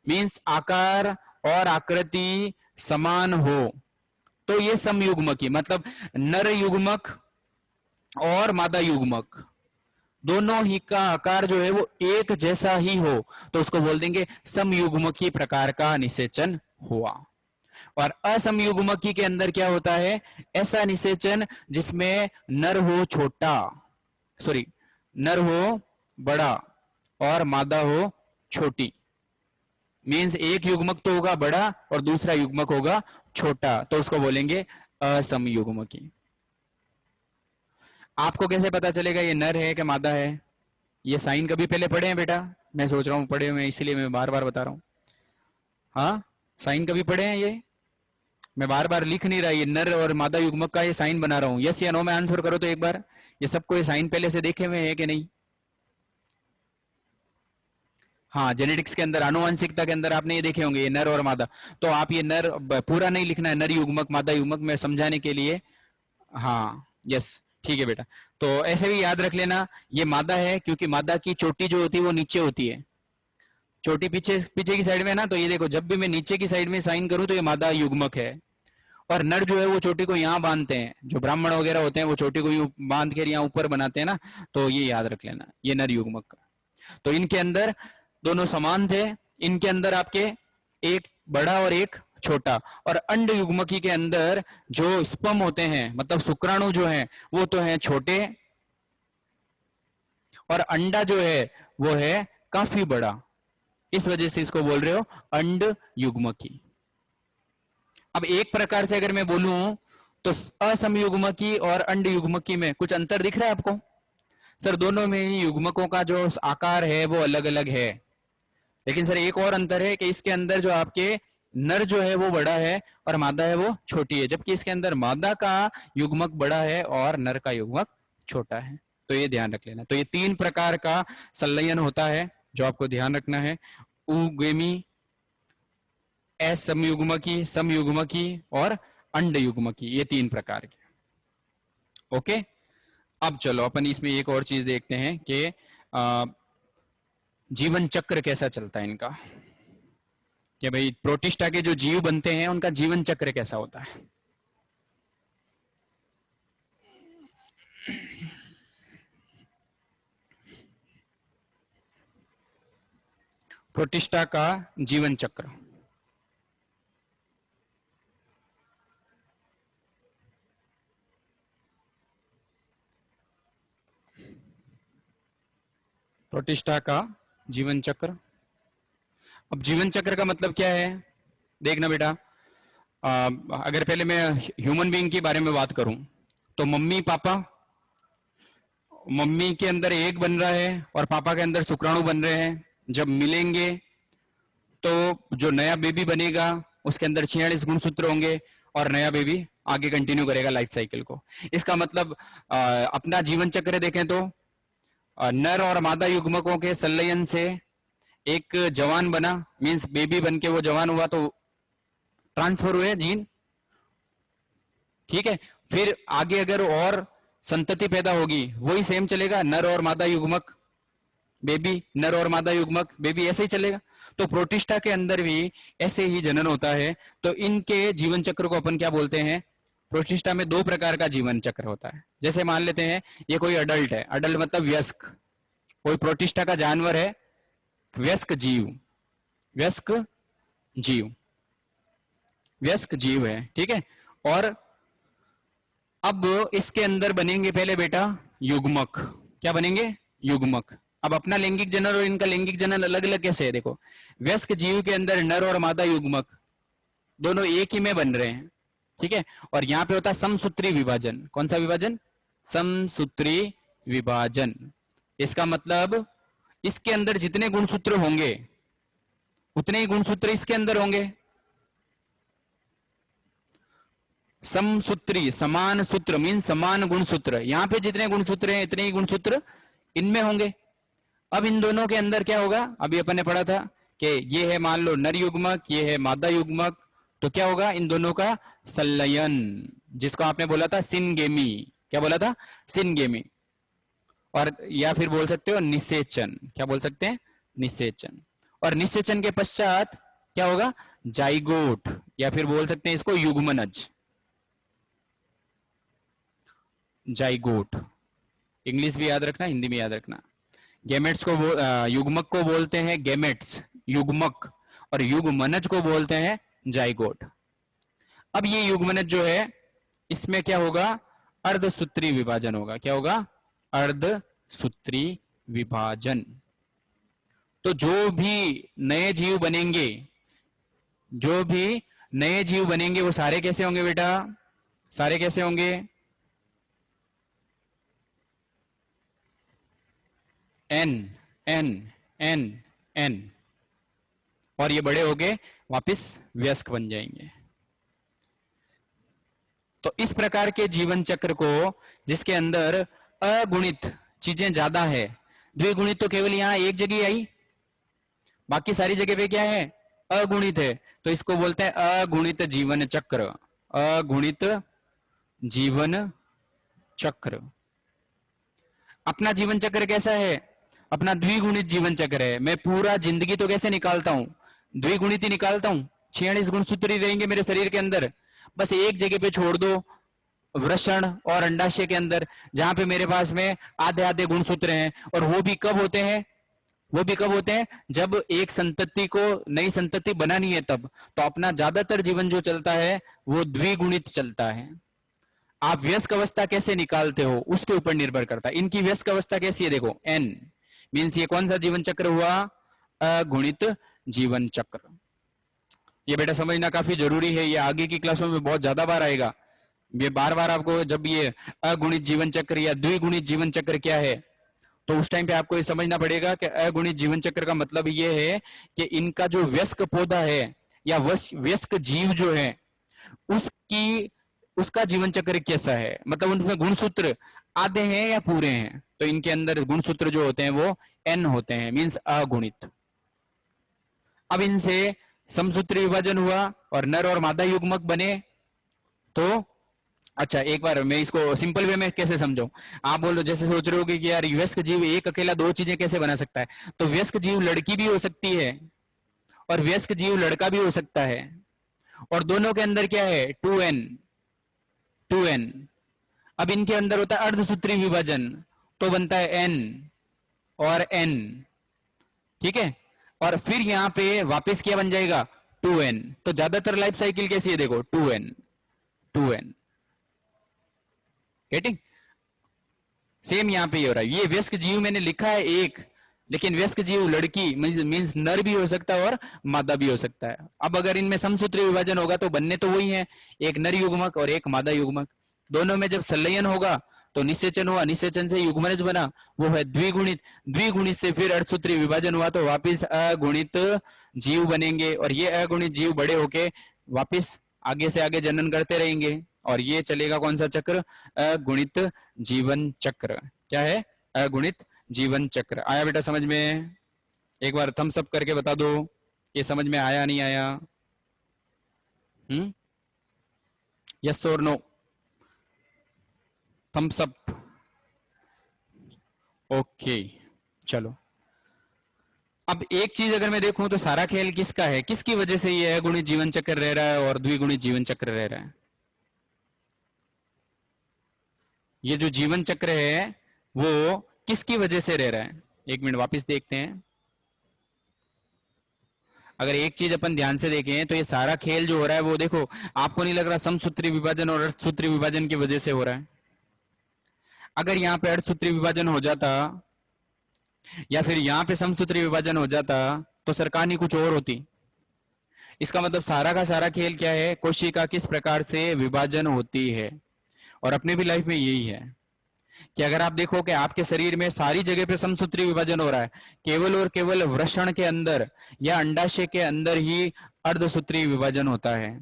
मींस आकार और आकृति समान हो, तो ये समयुग्मकी मतलब नर युग्मक और मादा युग्मक दोनों ही का आकार जो है वो एक जैसा ही हो, तो उसको बोल देंगे समयुग्मकी प्रकार का निषेचन हुआ। और असमयुग्मकी के अंदर क्या होता है, ऐसा निषेचन जिसमें नर हो छोटा, सॉरी नर हो बड़ा और मादा हो छोटी, मींस एक युग्मक तो होगा बड़ा और दूसरा युग्मक होगा छोटा, तो उसको बोलेंगे असमयुग्मकी। आपको कैसे पता चलेगा ये नर है कि मादा है? ये साइन कभी पहले पढ़े हैं बेटा? मैं सोच रहा हूँ पढ़े हुए, इसीलिए मैं बार बार बता रहा हूँ। हाँ, साइन कभी पढ़े हैं ये? मैं बार बार लिख नहीं रहा, ये नर और मादा युग्मक का ये साइन बना रहा हूँ। यस या नो में आंसर करो तो एक बार। ये सबको ये साइन पहले से देखे हुए हैं कि नहीं? हाँ, जेनेटिक्स के अंदर, आनुवंशिकता के अंदर आपने ये देखे होंगे, ये नर और मादा। तो आप ये नर पूरा नहीं लिखना है, नर युग्मक मादा युग्मक, में समझाने के लिए। हाँ यस, ठीक है बेटा। तो ऐसे भी याद रख लेना, ये मादा है क्योंकि मादा की चोटी जो होती है वो नीचे होती है, चोटी पीछे पीछे की साइड में है ना। तो ये देखो, जब भी मैं नीचे की साइड में साइन करूं तो ये मादा युग्मक है। और नर जो है वो चोटी को यहाँ बांधते हैं, जो ब्राह्मण वगैरह होते हैं वो चोटी को यूं बांध के यहाँ ऊपर बनाते हैं ना, तो ये याद रख लेना, ये नर युग्मक का। तो इनके अंदर दोनों समान थे, इनके अंदर आपके एक बड़ा और एक छोटा। और अंड युग्मकी के अंदर जो स्पर्म होते हैं, मतलब शुक्राणु जो है वो तो है छोटे, और अंडा जो है वो है काफी बड़ा, इस वजह से इसको बोल रहे हो अंड युग्मकी। अब एक प्रकार से अगर मैं बोलूं तो असमयुग्मकी और अंड युग्मकी में कुछ अंतर दिख रहा है आपको? सर दोनों में ही युग्मकों का जो आकार है वो अलग अलग है, लेकिन सर एक और अंतर है कि इसके अंदर जो आपके नर जो है वो बड़ा है और मादा है वो छोटी है, जबकि इसके अंदर मादा का युग्मक बड़ा है और नर का युग्मक छोटा है। तो ये ध्यान रख लेना। तो ये तीन प्रकार का संलयन होता है जो आपको ध्यान रखना है, उगेमी, असमयुग्मकी, समयुग्मकी और अंड युग्मकी, ये तीन प्रकार के। ओके, अब चलो अपन इसमें एक और चीज देखते हैं कि जीवन चक्र कैसा चलता है इनका, कि भाई प्रोटिस्टा के जो जीव बनते हैं उनका जीवन चक्र कैसा होता है। प्रोटिस्टा का जीवन चक्र, प्रोटिस्टा का जीवन चक्र। अब जीवन चक्र का मतलब क्या है, देखना बेटा। अगर पहले मैं ह्यूमन बीइंग के बारे में बात करूं तो मम्मी पापा, मम्मी के अंदर एग बन रहा है और पापा के अंदर शुक्राणु बन रहे हैं, जब मिलेंगे तो जो नया बेबी बनेगा उसके अंदर 46 गुणसूत्र होंगे और नया बेबी आगे कंटिन्यू करेगा लाइफ साइकिल को। इसका मतलब अपना जीवन चक्र देखें तो नर और मादा युग्मकों के संलयन से एक जवान बना, मींस बेबी बन के वो जवान हुआ तो ट्रांसफर हुए जीन, ठीक है। फिर आगे अगर और संतति पैदा होगी वही सेम चलेगा, नर और मादा युग्मक बेबी, नर और मादा युग्मक बेबी, ऐसे ही चलेगा। तो प्रोटिस्टा के अंदर भी ऐसे ही जनन होता है। तो इनके जीवन चक्र को अपन क्या बोलते हैं, प्रोटिस्टा में दो प्रकार का जीवन चक्र होता है। जैसे मान लेते हैं ये कोई अडल्ट है, अडल्ट मतलब वयस्क, कोई प्रोटिस्टा का जानवर है, वयस्क जीव, वयस्क जीव, वयस्क जीव है, ठीक है। और अब इसके अंदर बनेंगे पहले बेटा युग्मक, क्या बनेंगे, युग्मक। अब अपना लैंगिक जनन और इनका लैंगिक जनन अलग अलग कैसे है, देखो वयस्क जीव के अंदर नर और मादा युग्मक दोनों एक ही में बन रहे हैं, ठीक है। और यहां पे होता है समसूत्री विभाजन। कौन सा विभाजन, समसूत्री विभाजन। इसका मतलब इसके अंदर जितने गुणसूत्र होंगे उतने ही गुणसूत्र इसके अंदर होंगे। समसूत्री, समान सूत्र मीन समान गुणसूत्र, यहां पे जितने गुणसूत्र हैं इतने ही गुणसूत्र इनमें होंगे। अब इन दोनों के अंदर क्या होगा, अभी अपन ने पढ़ा था कि ये है मान लो नर युग्मक, ये है मादा युग्मक, तो क्या होगा इन दोनों का संलयन, जिसको आपने बोला था सिनगेमी। क्या बोला था, सिनगेमी। और या फिर बोल सकते हो निषेचन। क्या बोल सकते हैं? निषेचन। और निषेचन के पश्चात क्या होगा? जाइगोट, या फिर बोल सकते हैं इसको युग्मनज। जाइगोट, इंग्लिश भी याद रखना, हिंदी भी याद रखना। गेमेट्स को युग्मक को बोलते हैं गेमेट्स, युग्मक, और युग्मनज को बोलते हैं जाइगोट। अब ये युग्मनज जो है, इसमें क्या होगा? अर्धसूत्री विभाजन होगा। क्या होगा? अर्धसूत्री विभाजन। तो जो भी नए जीव बनेंगे, जो भी नए जीव बनेंगे वो सारे कैसे होंगे बेटा? सारे कैसे होंगे? एन एन एन एन, और ये बड़े होके वापस वयस्क बन जाएंगे। तो इस प्रकार के जीवन चक्र को, जिसके अंदर अगुणित चीजें ज्यादा है, द्विगुणित तो केवल यहां एक जगह आई, बाकी सारी जगह पे क्या है? अगुणित है। तो इसको बोलते हैं अगुणित जीवन चक्र। अगुणित जीवन चक्र। अपना जीवन चक्र कैसा है? अपना द्विगुणित जीवन चक्र है। मैं पूरा जिंदगी तो कैसे निकालता हूं? द्विगुणित ही निकालता हूं। 46 गुणसूत्र ही रहेंगे मेरे शरीर के अंदर। बस एक जगह पे छोड़ दो, वृषण और अंडाशय के अंदर, जहां पे मेरे पास में आधे आधे गुणसूत्र हैं। और वो भी कब होते हैं? वो भी कब होते हैं? जब एक संतति को, नई संतति बनानी है तब। तो अपना ज्यादातर जीवन जो चलता है वो द्विगुणित चलता है। आप व्यस्क अवस्था कैसे निकालते हो उसके ऊपर निर्भर करता है। इनकी व्यस्क अवस्था कैसी है देखो, एन मीन्स ये कौन सा जीवन चक्र हुआ? अगुणित जीवन चक्र। ये बेटा समझना काफी जरूरी है, ये आगे की क्लासों में बहुत ज्यादा बार आएगा। ये बार बार आपको जब ये अगुणित जीवन चक्र या द्विगुणित जीवन चक्र क्या है, तो उस टाइम पे आपको ये समझना पड़ेगा कि अगुणित जीवन चक्र का मतलब ये है कि इनका जो व्यस्क पौधा है या व्यस्क जीव जो है उसकी उसका जीवन चक्र कैसा है, मतलब उनमें गुणसूत्र आधे हैं या पूरे हैं। तो इनके अंदर गुणसूत्र जो होते हैं वो एन होते हैं, मींस अगुणित। अब इनसे समसूत्री विभाजन हुआ और नर और मादा युग्मक बने। तो अच्छा, एक बार मैं इसको सिंपल वे में कैसे समझाऊं? आप बोलो, जैसे सोच रहे हो कि यार वयस्क जीव एक अकेला दो चीजें कैसे बना सकता है? तो वयस्क जीव लड़की भी हो सकती है और वयस्क जीव लड़का भी हो सकता है। और दोनों के अंदर क्या है? 2n 2n। अब इनके अंदर होता है अर्धसूत्री विभाजन, तो बनता है n और n। ठीक है, और फिर यहां पे वापस क्या बन जाएगा? 2n। तो ज्यादातर लाइफ साइकिल कैसी है देखो, 2n 2n। गेटिंग? सेम यहां पे ये हो रहा है। ये वयस्क जीव मैंने लिखा है एक, लेकिन वयस्क जीव लड़की मीन्स नर भी हो सकता है और मादा भी हो सकता है। अब अगर इनमें समसूत्री विभाजन होगा तो बनने तो वही है, एक नर युग्मक और एक मादा युग्मक। दोनों में जब संलयन होगा तो निषेचन हुआ, निषेचन से युग्मनज बना, वो है द्विगुणित। द्विगुणित से फिर अर्धसूत्री विभाजन हुआ तो वापिस अगुणित जीव बनेंगे। और ये अगुणित जीव बड़े होके वापिस आगे से आगे जनन करते रहेंगे। और ये चलेगा कौन सा चक्र? अगुणित जीवन चक्र। क्या है? अगुणित जीवन चक्र। आया बेटा समझ में? एक बार थम्स अप करके बता दो, ये समझ में आया नहीं आया? यस और नो? Thums up. ओके, चलो। अब एक चीज अगर मैं देखूं तो सारा खेल किसका है? किसकी वजह से ये अगुणित जीवन चक्र रह रहा है और द्विगुणित जीवन चक्र रह रहा है? ये जो जीवन चक्र है वो किसकी वजह से रह रहा है? एक मिनट वापस देखते हैं। अगर एक चीज अपन ध्यान से देखें तो ये सारा खेल जो हो रहा है वो देखो, आपको नहीं लग रहा समसूत्री विभाजन और अर्धसूत्री विभाजन की वजह से हो रहा है? अगर यहाँ पे अर्धसूत्री विभाजन हो जाता या फिर यहाँ पे समसूत्री विभाजन हो जाता तो सर कहानी कुछ और होती। इसका मतलब सारा का सारा खेल क्या है? कोशिका किस प्रकार से विभाजन होती है। और अपने भी लाइफ में यही है कि अगर आप देखो कि आपके शरीर में सारी जगह पे समसूत्री विभाजन हो रहा है, केवल और केवल वृषण के अंदर या अंडाशय के अंदर ही अर्धसूत्री विभाजन होता है।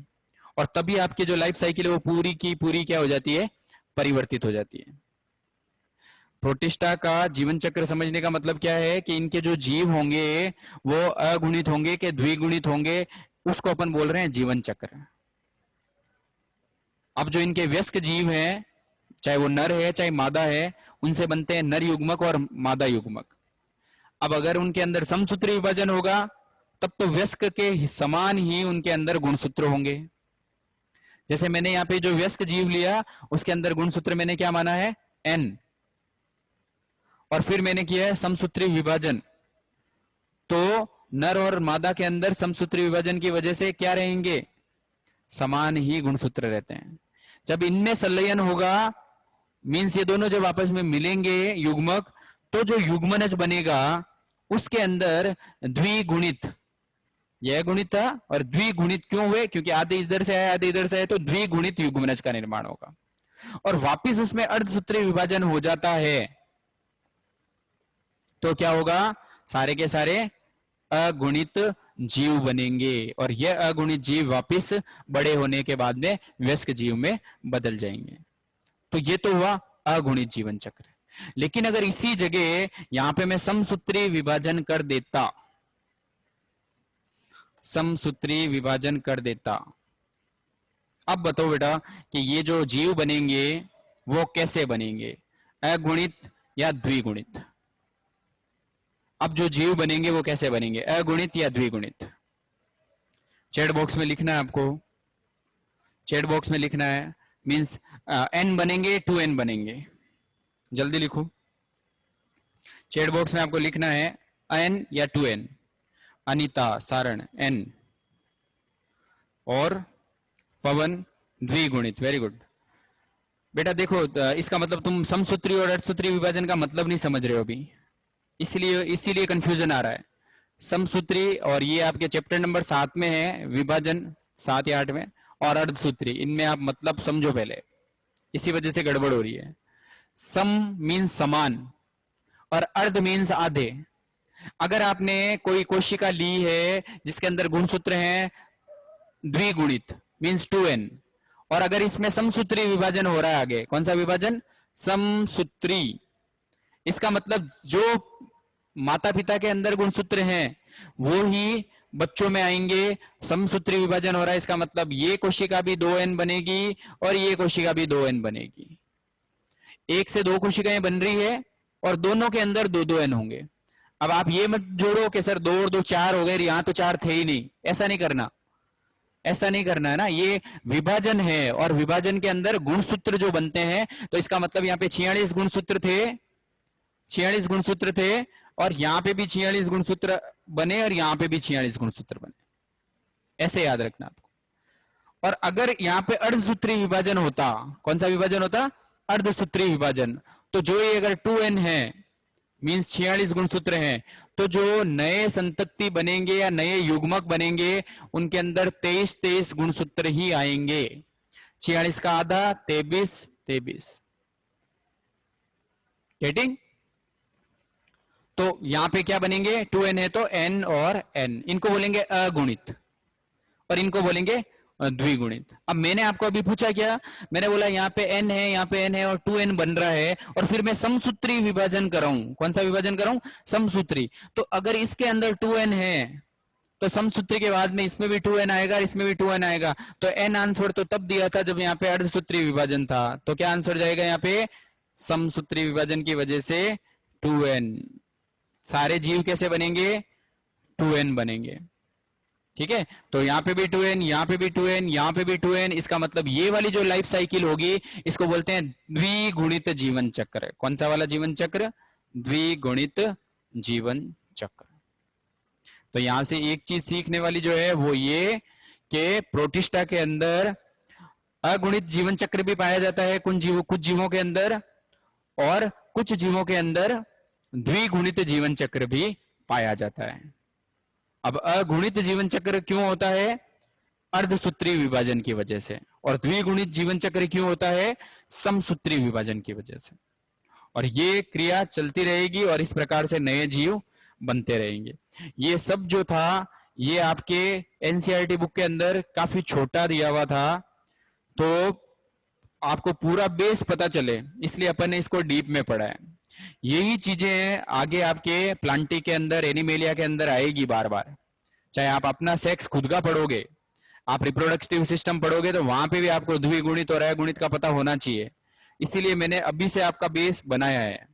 और तभी आपकी जो लाइफ साइकिल है वो पूरी की पूरी क्या हो जाती है? परिवर्तित हो जाती है। प्रोटिस्टा का जीवन चक्र समझने का मतलब क्या है कि इनके जो जीव होंगे वो अगुणित होंगे कि द्विगुणित होंगे, उसको अपन बोल रहे हैं जीवन चक्र। अब जो इनके वयस्क जीव हैं चाहे वो नर है चाहे मादा है, उनसे बनते हैं नर युग्मक और मादा युग्मक। अब अगर उनके अंदर समसूत्री विभाजन होगा तब तो वयस्क के समान ही उनके अंदर गुणसूत्र होंगे। जैसे मैंने यहाँ पे जो वयस्क जीव लिया उसके अंदर गुणसूत्र मैंने क्या माना है, एन, और फिर मैंने किया है समसूत्री विभाजन, तो नर और मादा के अंदर समसूत्री विभाजन की वजह से क्या रहेंगे, समान ही गुणसूत्र रहते हैं। जब इनमें संलयन होगा, मीन्स ये दोनों जब आपस में मिलेंगे युग्मक, तो जो युग्मनज बनेगा उसके अंदर द्विगुणित, यह गुणित था और द्विगुणित क्यों हुए, क्योंकि आधे इधर से आए आधे इधर से आए, तो द्विगुणित युग्मनज का निर्माण होगा और वापिस उसमें अर्धसूत्री विभाजन हो जाता है, तो क्या होगा, सारे के सारे अगुणित जीव बनेंगे और यह अगुणित जीव वापिस बड़े होने के बाद में वयस्क जीव में बदल जाएंगे। तो ये तो हुआ अगुणित जीवन चक्र। लेकिन अगर इसी जगह यहां पे मैं समसूत्री विभाजन कर देता, समसूत्री विभाजन कर देता, अब बताओ बेटा कि ये जो जीव बनेंगे वो कैसे बनेंगे, अगुणित या द्विगुणित। अब जो जीव बनेंगे वो कैसे बनेंगे, अगुणित या द्विगुणित। चैट बॉक्स में लिखना है आपको, चैट बॉक्स में लिखना है, मींस एन बनेंगे 2n बनेंगे, जल्दी लिखो। चैट बॉक्स में आपको लिखना है एन या 2n। अनीता, सारण एन और पवन द्विगुणित, वेरी गुड। बेटा देखो इसका मतलब तुम समसूत्री और अर्धसूत्री विभाजन का मतलब नहीं समझ रहे हो अभी, इसीलिए कंफ्यूजन आ रहा है। समसूत्री और ये आपके चैप्टर नंबर 7 में है विभाजन, 7 या 8 में, और अर्धसूत्री, इनमें आप मतलब समझो पहले, इसी वजह से गड़बड़ हो रही है। सम मीन्स समान और अर्ध मीन्स आधे। अगर आपने कोई कोशिका ली है जिसके अंदर गुणसूत्र हैं द्विगुणित मीन्स 2n, और अगर इसमें समसूत्री विभाजन हो रहा है, आगे कौन सा विभाजन, समसूत्री, इसका मतलब जो माता पिता के अंदर गुणसूत्र हैं वो ही बच्चों में आएंगे। समसूत्री विभाजन हो रहा है, इसका मतलब ये कोशिका भी 2n बनेगी और ये कोशिका भी 2n बनेगी। एक से दो कोशिकाएं बन रही है और दोनों के अंदर 2-2n होंगे। अब आप ये मत जोड़ो कि सर 2 और 2 4 हो गए, यहां तो 4 थे ही नहीं, ऐसा नहीं करना, ऐसा नहीं करना है ना। ये विभाजन है और विभाजन के अंदर गुणसूत्र जो बनते हैं, तो इसका मतलब यहाँ पे 46 गुणसूत्र थे, 46 गुणसूत्र थे, और यहां पे भी 46 गुणसूत्र बने और यहां पे भी 46 गुणसूत्र बने, ऐसे याद रखना आपको। और अगर यहां पे अर्धसूत्री विभाजन होता, कौन सा विभाजन होता, अर्धसूत्री विभाजन, तो जो ये अगर 2n है मींस 46 गुणसूत्र हैं, तो जो नए संतति बनेंगे या नए युग्मक बनेंगे उनके अंदर 23 गुणसूत्र ही आएंगे। 46 का आधा 23। गेटिंग? तो यहां पे क्या बनेंगे, 2n है तो n और n, इनको बोलेंगे अगुणित और इनको बोलेंगे द्विगुणित। अब मैंने आपको अभी पूछा क्या, मैंने बोला यहाँ पे n है, यहाँ पे n है और 2n बन रहा है, और फिर मैं समसूत्री विभाजन कराऊं, कौन सा विभाजन कराऊं, समसूत्री। तो अगर इसके अंदर 2n है तो समसूत्री के बाद में इसमें भी 2n आएगा, इसमें भी 2n आएगा, तो n आंसर तो तब दिया था जब यहाँ पे अर्धसूत्री विभाजन था, तो क्या आंसर जाएगा यहाँ पे, समसूत्री विभाजन की वजह से 2n। सारे जीव कैसे बनेंगे, 2n बनेंगे, ठीक है। तो यहाँ पे भी 2n, यहाँ पे भी 2n, यहाँ पे भी 2n, इसका मतलब ये वाली जो लाइफ साइकिल होगी इसको बोलते हैं द्विगुणित जीवन चक्र। कौन सा वाला जीवन चक्र, द्विगुणित जीवन चक्र। तो यहां से एक चीज सीखने वाली जो है वो ये कि प्रोटिस्टा के अंदर अगुणित जीवन चक्र भी पाया जाता है कुछ जीवों के अंदर, और कुछ जीवों के अंदर द्विगुणित जीवन चक्र भी पाया जाता है। अब अगुणित जीवन चक्र क्यों होता है, अर्धसूत्री विभाजन की वजह से, और द्विगुणित जीवन चक्र क्यों होता है, समसूत्री विभाजन की वजह से। और ये क्रिया चलती रहेगी और इस प्रकार से नए जीव बनते रहेंगे। ये सब जो था ये आपके एनसीईआरटी बुक के अंदर काफी छोटा दिया हुआ था, तो आपको पूरा बेस पता चले इसलिए अपन ने इसको डीप में पढ़ा है। यही चीजें आगे आपके प्लांटी के अंदर, एनिमेलिया के अंदर आएगी बार बार। चाहे आप अपना सेक्स खुद का पढ़ोगे, आप रिप्रोडक्टिव सिस्टम पढ़ोगे, तो वहां पे भी आपको द्विगुणित और अगुणित का पता होना चाहिए। इसीलिए मैंने अभी से आपका बेस बनाया है।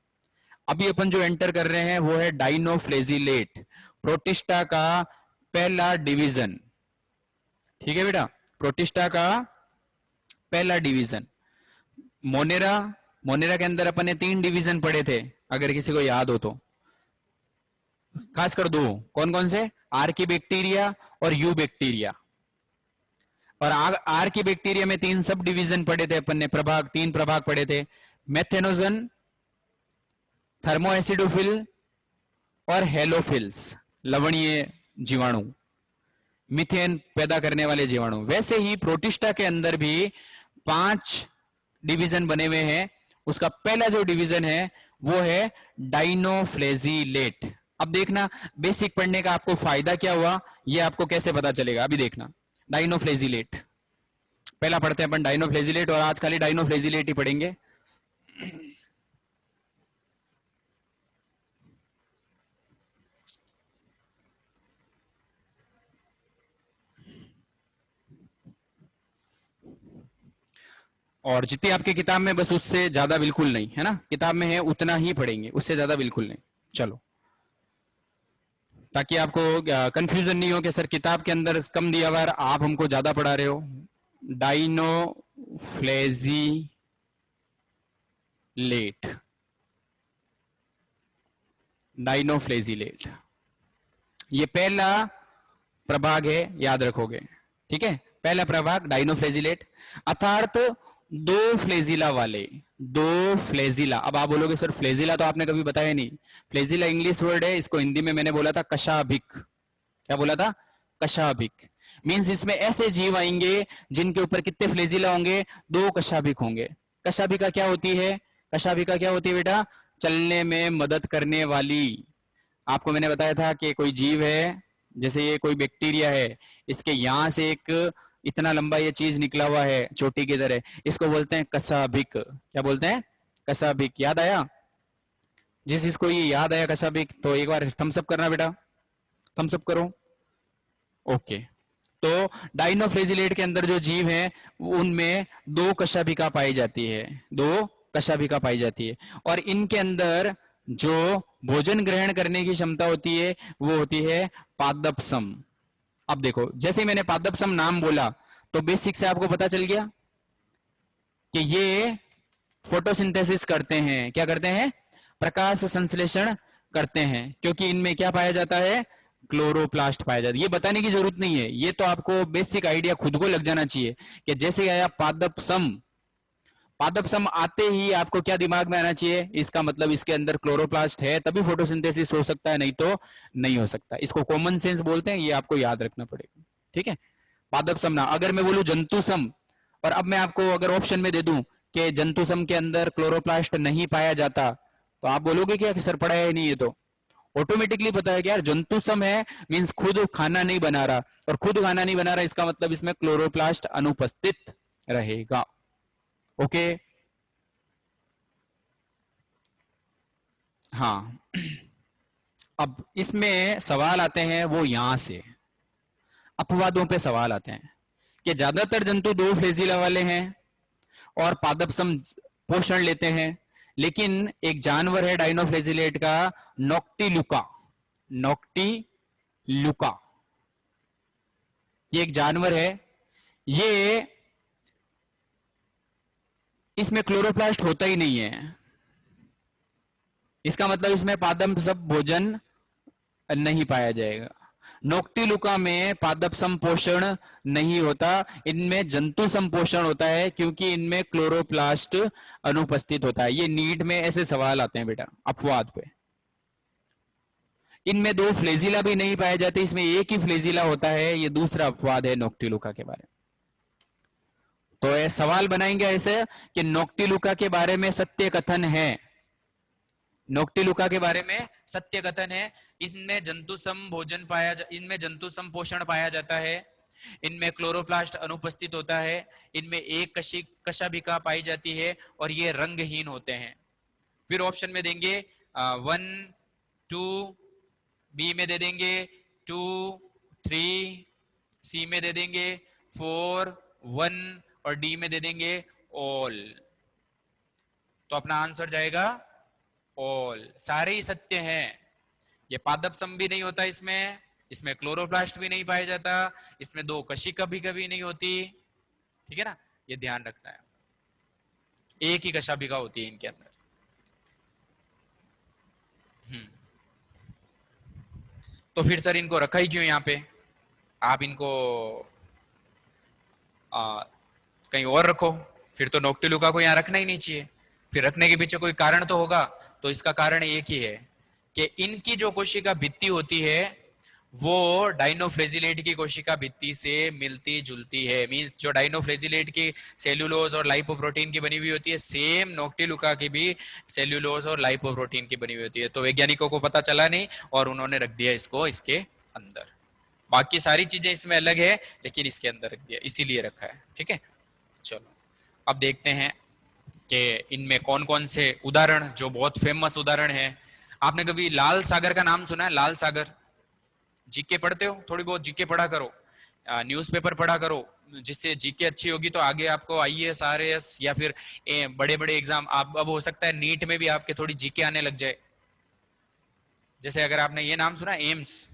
अभी अपन जो एंटर कर रहे हैं वो है डाइनोफ्लेजिलेट, प्रोटिस्टा का पहला डिवीजन। ठीक है बेटा, प्रोटिस्टा का पहला डिवीजन। मोनेरा, मोनेरा के अंदर अपन ने 3 डिवीजन पढ़े थे, अगर किसी को याद हो तो। खासकर 2, कौन कौन से? आर्की बैक्टीरिया और यू बैक्टीरिया। और आर की बैक्टीरिया में 3 सब डिवीजन पढ़े थे अपन ने, प्रभाग, 3 प्रभाग पढ़े थे। मेथेनोजन, थर्मोएसिडोफिल और हेलोफिल्स, लवणीय जीवाणु, मीथेन पैदा करने वाले जीवाणु। वैसे ही प्रोटिस्टा के अंदर भी 5 डिवीजन बने हुए हैं। उसका पहला जो डिवीजन है वो है डाइनोफ्लेजिलेट। अब देखना बेसिक पढ़ने का आपको फायदा क्या हुआ, ये आपको कैसे पता चलेगा, अभी देखना। डाइनोफ्लेजिलेट पहला पढ़ते हैं अपन, डाइनोफ्लेजिलेट, और आज खाली डाइनोफ्लेजिलेट ही पढ़ेंगे। और जितनी आपकी किताब में, बस उससे ज्यादा बिल्कुल नहीं है ना, किताब में है उतना ही पढ़ेंगे, उससे ज्यादा बिल्कुल नहीं। चलो, ताकि आपको कंफ्यूजन नहीं हो कि सर किताब के अंदर कम दिया हुआ है, आप हमको ज्यादा पढ़ा रहे हो। डाइनोफ्लेजिलेट, डाइनोफ्लेजिलेट, ये पहला प्रभाग है, याद रखोगे। ठीक है, पहला प्रभाग डाइनोफ्लेजिलेट, अर्थात 2 फ्लेजिला वाले, 2 फ्लेजिला। अब आप बोलोगे सर फ्लेजिला तो आपने कभी बताया नहीं। फ्लेजिला इंग्लिश वर्ड है, इसको हिंदी में मैंने बोला था कशाभिक। क्या बोला था? कशाभिक। मींस इसमें ऐसे जीव आएंगे जिनके ऊपर कितने फ्लेजिला होंगे? 2 कशाभिक होंगे। कशाभिका क्या होती है? कशाभिका क्या होती है बेटा? चलने में मदद करने वाली। आपको मैंने बताया था कि कोई जीव है, जैसे ये कोई बैक्टीरिया है, इसके यहां से एक इतना लंबा ये चीज निकला हुआ है चोटी की तरह, इसको बोलते हैं कशाभिक। क्या बोलते हैं? कशाभिक। याद आया? जिस जिसको ये याद आया कशाभिक, तो एक बार थम्स अप करना बेटा, थम्स अप करो। ओके। तो डाइनोफ्लेजिलेट के अंदर जो जीव है उनमें 2 कशाभिका पाई जाती है, 2 कशाभिका पाई जाती है। और इनके अंदर जो भोजन ग्रहण करने की क्षमता होती है वो होती है पादपसम। अब देखो, जैसे मैंने पादपसम नाम बोला तो बेसिक से आपको पता चल गया कि ये फोटोसिंथेसिस करते हैं। क्या करते हैं? प्रकाश संश्लेषण करते हैं, क्योंकि इनमें क्या पाया जाता है? क्लोरोप्लास्ट पाया जाता है। ये बताने की जरूरत नहीं है, ये तो आपको बेसिक आइडिया खुद को लग जाना चाहिए कि जैसे आया पादपसम, पादपसम आते ही आपको क्या दिमाग में आना चाहिए? इसका मतलब इसके अंदर क्लोरोप्लास्ट है, तभी फोटोसिंथेसिस हो सकता है, नहीं तो नहीं हो सकता। इसको कॉमन सेंस बोलते हैं, ये आपको याद रखना पड़ेगा। ठीक है, पादपसम ना। अगर मैं बोलूं जंतुसम, और अब मैं आपको अगर ऑप्शन में दे दूं कि जंतुसम के अंदर क्लोरोप्लास्ट नहीं पाया जाता, तो आप बोलोगे क्या कि सर पढ़ा है नहीं? ये तो ऑटोमेटिकली पता है कि यार जंतुसम है, मींस खुद खाना नहीं बना रहा, और खुद खाना नहीं बना रहा इसका मतलब इसमें क्लोरोप्लास्ट अनुपस्थित रहेगा। ओके। हाँ, अब इसमें सवाल आते हैं वो यहां से, अपवादों पे सवाल आते हैं कि ज्यादातर जंतु 2 फ्लेजिला वाले हैं और पादपसम पोषण लेते हैं, लेकिन एक जानवर है डाइनोफ्लेजिलेट का, नॉक्टिलुका। नॉक्टिलुका, ये एक जानवर है, ये इसमें क्लोरोप्लास्ट होता ही नहीं है। इसका मतलब इसमें पादपसम भोजन नहीं पाया जाएगा। नोक्टिलुका में पादप संपोषण नहीं होता, इनमें जंतु संपोषण होता है, क्योंकि इनमें क्लोरोप्लास्ट अनुपस्थित होता है। ये नीट में ऐसे सवाल आते हैं बेटा अपवाद पे। इनमें 2 फ्लेजिला भी नहीं पाए जाते, इसमें एक ही फ्लेजिला होता है, ये दूसरा अपवाद है नोक्टिलुका के बारे में। तो ये सवाल बनाएंगे ऐसे कि नोक्टिलुका के बारे में सत्य कथन है, नोक्टिलुका के बारे में सत्य कथन है, इनमें जंतुसम भोजन पाया इनमें जंतुसम पोषण पाया जाता है, इनमें क्लोरोप्लास्ट अनुपस्थित होता है, इनमें एक कशाभिका पाई जाती है, और ये रंगहीन होते हैं। फिर ऑप्शन में देंगे 1 2, बी में दे देंगे 2 3, सी में दे देंगे 4 1, और डी में दे देंगे ऑल। तो अपना आंसर जाएगा ऑल, सारे ही सत्य हैं। ये पादप सम भी नहीं होता इसमें, इसमें क्लोरोप्लास्ट भी नहीं पाया जाता, इसमें दो कशिका भी कभी नहीं होती, ठीक है ना, ये ध्यान रखना है। एक ही कशाभिका होती है इनके अंदर। तो फिर सर इनको रखा ही क्यों यहाँ पे? आप इनको कहीं और रखो, फिर तो नोक्टिलुका को यहाँ रखना ही नहीं चाहिए। फिर रखने के पीछे कोई कारण तो होगा, तो इसका कारण एक ही है कि इनकी जो कोशिका भित्ति होती है वो डाइनोफ्लेजिलेट की कोशिका भित्ति से मिलती जुलती है। मींस जो डाइनोफ्लेजिलेट की सेल्यूलोज और लाइपोप्रोटीन की बनी हुई होती है, सेम नोक्टिलुका की भी सेल्यूलोज और लाइपोप्रोटीन की बनी हुई होती है। तो वैज्ञानिकों को पता चला नहीं और उन्होंने रख दिया इसको इसके अंदर। बाकी सारी चीजें इसमें अलग है, लेकिन इसके अंदर रख दिया, इसीलिए रखा है। ठीक है, चलो अब देखते हैं कि इनमें कौन कौन से उदाहरण, जो बहुत फेमस उदाहरण है। आपने कभी लाल सागर का नाम सुना है? लाल सागर, जीके पढ़ते हो? थोड़ी बहुत जीके पढ़ा करो, न्यूज़पेपर पढ़ा करो, जिससे जीके अच्छी होगी तो आगे आपको आईएएस आरएएस या फिर बड़े बड़े एग्जाम, आप अब हो सकता है नीट में भी आपके थोड़ी जीके आने लग जाए। जैसे अगर आपने ये नाम सुना, AIIMS,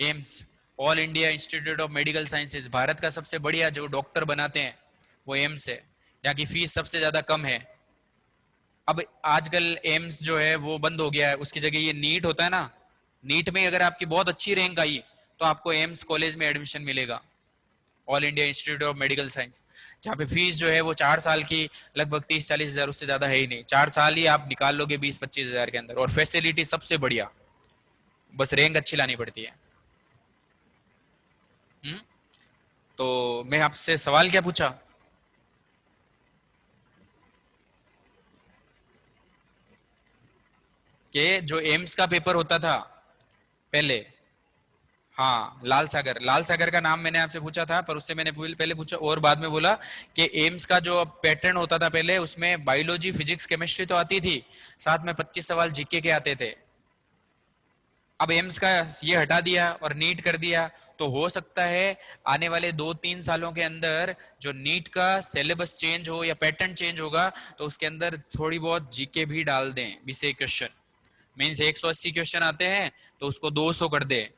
AIIMS all India institute of medical sciences, Bharat का सबसे बढ़िया जो डॉक्टर बनाते हैं वो एम्स है, जहाँ की फीस सबसे ज्यादा कम है। अब आजकल एम्स जो है वो बंद हो गया है, उसकी जगह ये नीट होता है ना, नीट में अगर आपकी बहुत अच्छी रैंक आई तो आपको एम्स कॉलेज में एडमिशन मिलेगा, all India institute of medical science, जहाँ पे फीस जो है वो 4 साल की लगभग 30-40 हजार, उससे ज्यादा है ही नहीं। 4 साल ही आप निकाल लोगे 20-25 हजार के अंदर, और फैसिलिटी सबसे बढ़िया, बस रैंक अच्छी लानी पड़ती है। हम्म तो मैं आपसे सवाल क्या पूछा कि जो एम्स का पेपर होता था पहले, हाँ लाल सागर, लाल सागर का नाम मैंने आपसे पूछा था, पर उससे मैंने पहले पूछा और बाद में बोला कि एम्स का जो पैटर्न होता था पहले, उसमें बायोलॉजी फिजिक्स केमिस्ट्री तो आती थी, साथ में 25 सवाल जीके के आते थे। अब एम्स का ये हटा दिया और नीट कर दिया, तो हो सकता है आने वाले 2-3 सालों के अंदर जो नीट का सिलेबस चेंज हो या पैटर्न चेंज होगा, तो उसके अंदर थोड़ी बहुत जीके भी डाल दें, 20 क्वेश्चन। मीन्स 180 क्वेश्चन आते हैं तो उसको 200 कर दे,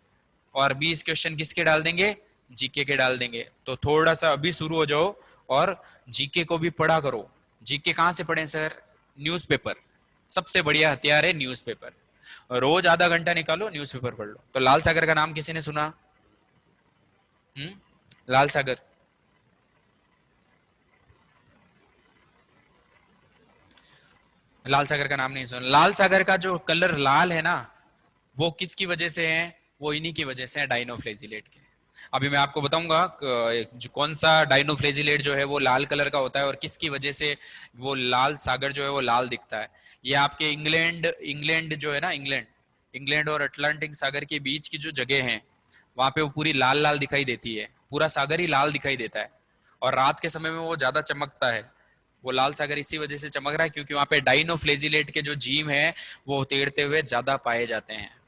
और 20 क्वेश्चन किसके डाल देंगे? जीके के डाल देंगे। तो थोड़ा सा अभी शुरू हो जाओ और जीके को भी पढ़ा करो। जीके कहाँ से पढ़ें सर? न्यूज़पेपर, सबसे बढ़िया हथियार है न्यूज़पेपर। रोज आधा घंटा निकालो, न्यूज़पेपर पढ़ लो। तो लाल सागर का नाम किसी ने सुना? लाल सागर, लाल सागर का नाम नहीं सुना? लाल सागर का जो कलर लाल है ना, वो किसकी वजह से है? वो इन्हीं की वजह से है, डाइनोफ्लेजिलेट के। अभी मैं आपको बताऊंगा कौन सा डाइनोफ्लेजिलेट जो है वो लाल कलर का होता है और किसकी वजह से वो लाल सागर जो है वो लाल दिखता है। ये आपके इंग्लैंड, इंग्लैंड जो है ना, इंग्लैंड, इंग्लैंड और अटलांटिक सागर के बीच की जो जगह है, वहां पे वो पूरी लाल लाल दिखाई देती है, पूरा सागर ही लाल दिखाई देता है, और रात के समय में वो ज्यादा चमकता है। वो लाल सागर इसी वजह से चमक रहा है क्योंकि वहां पे डाइनोफ्लेजिलेट के जो जीव है वो तैरते हुए ज्यादा पाए जाते हैं।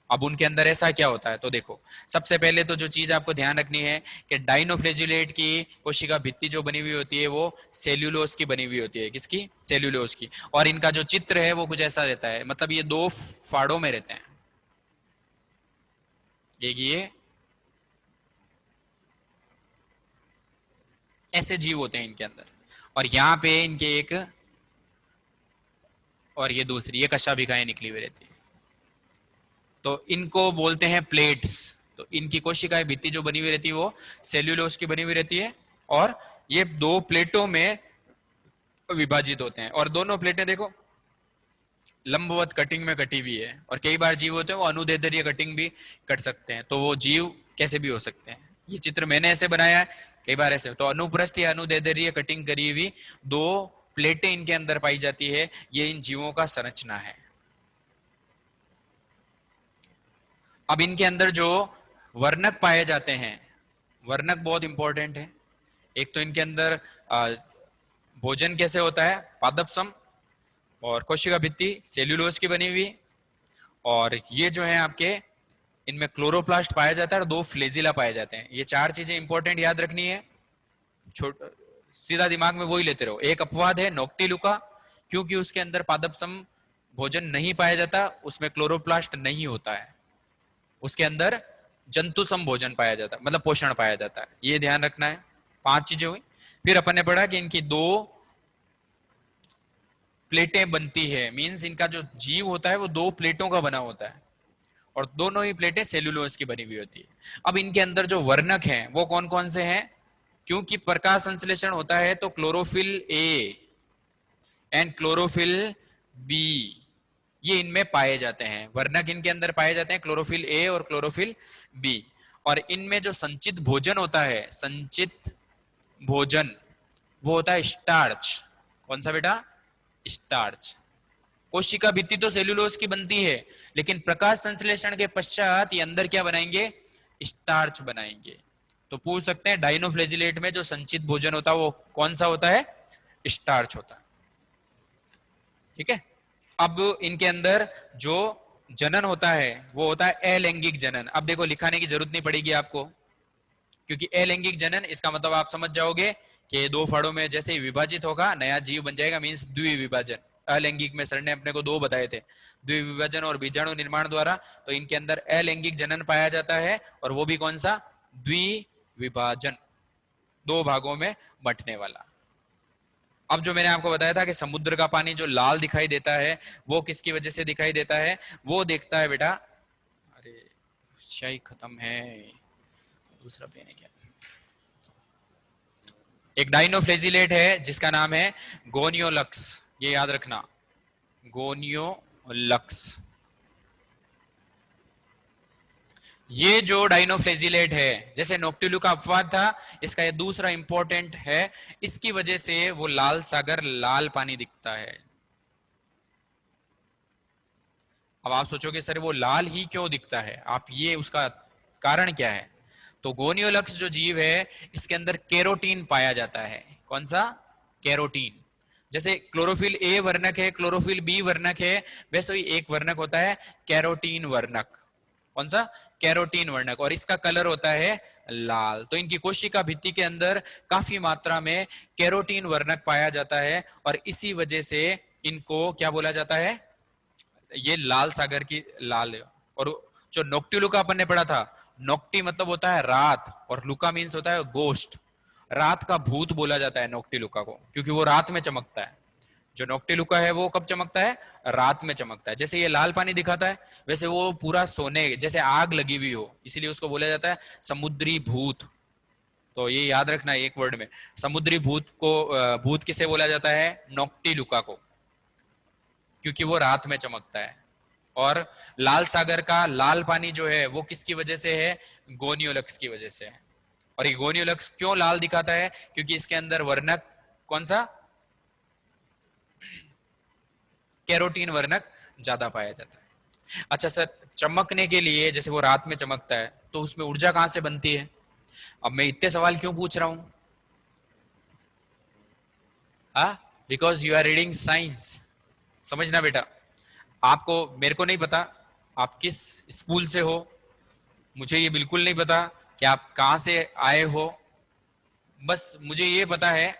अब उनके अंदर ऐसा क्या होता है, तो देखो, सबसे पहले तो जो चीज आपको ध्यान रखनी है कि डाइनोफ्लेजुलेट की कोशिका भित्ति जो बनी हुई होती है वो सेल्यूलोज की बनी हुई होती है। किसकी? सेल्यूलोज की। और इनका जो चित्र है वो कुछ ऐसा रहता है, मतलब ये दो फाड़ों में रहते हैं, एक ये ऐसे जीव होते हैं इनके अंदर, और यहाँ पे इनके एक, और ये दूसरी, ये कशाभिकाएं निकली हुई रहती है। तो इनको बोलते हैं प्लेट्स। तो इनकी कोशिकाएं भित्ति जो बनी हुई रहती है वो सेल्यूलोज की बनी हुई रहती है, और ये दो प्लेटों में विभाजित होते हैं, और दोनों प्लेटें देखो लंबवत कटिंग में कटी हुई है। और कई बार जीव होते हैं वो अनुदैर्ध्य कटिंग भी कट सकते हैं, तो वो जीव कैसे भी हो सकते हैं। ये चित्र मैंने ऐसे बनाया है, कई बार ऐसे। तो अनुप्रस्थ या अनुदैर्ध्य कटिंग करी हुई दो प्लेटें इनके अंदर पाई जाती है, ये इन जीवों का संरचना है। अब इनके अंदर जो वर्णक पाए जाते हैं, वर्णक बहुत इंपॉर्टेंट है। एक तो इनके अंदर भोजन कैसे होता है, पादपसम, और कोशिका भित्ति सेल्यूलोज की बनी हुई, और ये जो है आपके इनमें क्लोरोप्लास्ट पाया जाता है और दो फ्लेजिला पाए जाते हैं। ये चार चीजें इंपॉर्टेंट याद रखनी है। छोट सीधा दिमाग में वही लेते रहो। एक अपवाद है नोक्टिलुका, क्योंकि उसके अंदर पादपसम भोजन नहीं पाया जाता, उसमें क्लोरोप्लास्ट नहीं होता है, उसके अंदर जंतुसम भोजन पाया जाता है, मतलब पोषण पाया जाता है। ये ध्यान रखना है। 5 चीजें हुई। फिर अपन ने पढ़ा कि इनकी 2 प्लेटें बनती है, मींस इनका जो जीव होता है वो 2 प्लेटों का बना होता है, और दोनों ही प्लेटें सेल्यूलोज की बनी हुई होती है। अब इनके अंदर जो वर्णक हैं वो कौन कौन से हैं? क्योंकि प्रकाश संश्लेषण होता है तो chlorophyll A and chlorophyll B, ये इनमें पाए जाते हैं। वर्णक इनके अंदर पाए जाते हैं क्लोरोफिल ए और क्लोरोफिल बी। और इनमें जो संचित भोजन होता है, संचित भोजन, वो होता है स्टार्च। कौन सा बेटा? स्टार्च। कोशिका भित्ति तो सेल्यूलोज की बनती है, लेकिन प्रकाश संश्लेषण के पश्चात ये अंदर क्या बनाएंगे? स्टार्च बनाएंगे। तो पूछ सकते हैं डाइनोफ्लेजिलेट में जो संचित भोजन होता है वो कौन सा होता है? स्टार्च होता है। ठीक है। अब इनके अंदर जो जनन होता है वो होता है अलैंगिक जनन। अब देखो लिखाने की जरूरत नहीं पड़ेगी आपको, क्योंकि अलैंगिक जनन इसका मतलब आप समझ जाओगे कि 2 फाड़ों में जैसे ही विभाजित होगा नया जीव बन जाएगा, मींस द्विविभाजन। अलैंगिक में सर ने अपने को 2 बताए थे, द्विविभाजन और बीजाणु निर्माण द्वारा। तो इनके अंदर अलैंगिक जनन पाया जाता है, और वो भी कौन सा? द्विविभाजन, 2 भागों में बंटने वाला। अब जो मैंने आपको बताया था कि समुद्र का पानी जो लाल दिखाई देता है वो किसकी वजह से दिखाई देता है? वो देखता है बेटा, अरे शाही खत्म है, दूसरा पेन है क्या? एक डाइनोफ्लेजिलेट है जिसका नाम है गोनियोलक्स, ये याद रखना, गोनियोलक्स। ये जो डाइनोफ्लेजिलेट है, जैसे नोक्टिलू का अपवाद था, इसका ये दूसरा इंपॉर्टेंट है, इसकी वजह से वो लाल सागर, लाल पानी दिखता है। अब आप सोचोगे सर वो लाल ही क्यों दिखता है, आप ये उसका कारण क्या है? तो गोनियोलक्स जो जीव है इसके अंदर कैरोटीन पाया जाता है। कौन सा? कैरोटीन। जैसे क्लोरोफिल ए वर्णक है, क्लोरोफिल बी वर्णक है, वैसे ही एक वर्णक होता है कैरोटीन वर्णक। कौन सा? कैरोटीन वर्णक। और इसका कलर होता है लाल। तो इनकी कोशिका भित्ति के अंदर काफी मात्रा में कैरोटीन वर्णक पाया जाता है, और इसी वजह से इनको क्या बोला जाता है? ये लाल सागर की लाल है। और जो नोक्टी लुका अपन ने पढ़ा था, नोक्टी मतलब होता है रात, और लुका मीन्स होता है गोस्ट। रात का भूत बोला जाता है नोक्टी लुका को, क्योंकि वो रात में चमकता है। जो नोक्टी लुका है वो कब चमकता है? रात में चमकता है। जैसे ये लाल पानी दिखाता है, वैसे वो पूरा सोने जैसे आग लगी हुई हो, इसीलिए उसको बोला जाता है समुद्री भूत। तो ये याद रखना है एक वर्ड में, समुद्री भूत को, भूत किसे बोला जाता है? नोक्टी लुका को, क्योंकि वो रात में चमकता है। और लाल सागर का लाल पानी जो है वो किसकी वजह से है? गोनियोलक्स की वजह से है। और ये गोनियोलक्स क्यों लाल दिखाता है? क्योंकि इसके अंदर वर्णक कौन सा? कैरोटीन वर्णक ज्यादा पाया जाता है। अच्छा सर, चमकने के लिए जैसे वो रात में चमकता है तो उसमें ऊर्जा कहां से बनती है? अब मैं इतने सवाल क्यों पूछ रहा हूं? हाँ, because you are reading science. समझना बेटा, आपको, मेरे को नहीं पता आप किस स्कूल से हो, मुझे ये बिल्कुल नहीं पता कि आप कहां से आए हो। बस मुझे ये पता है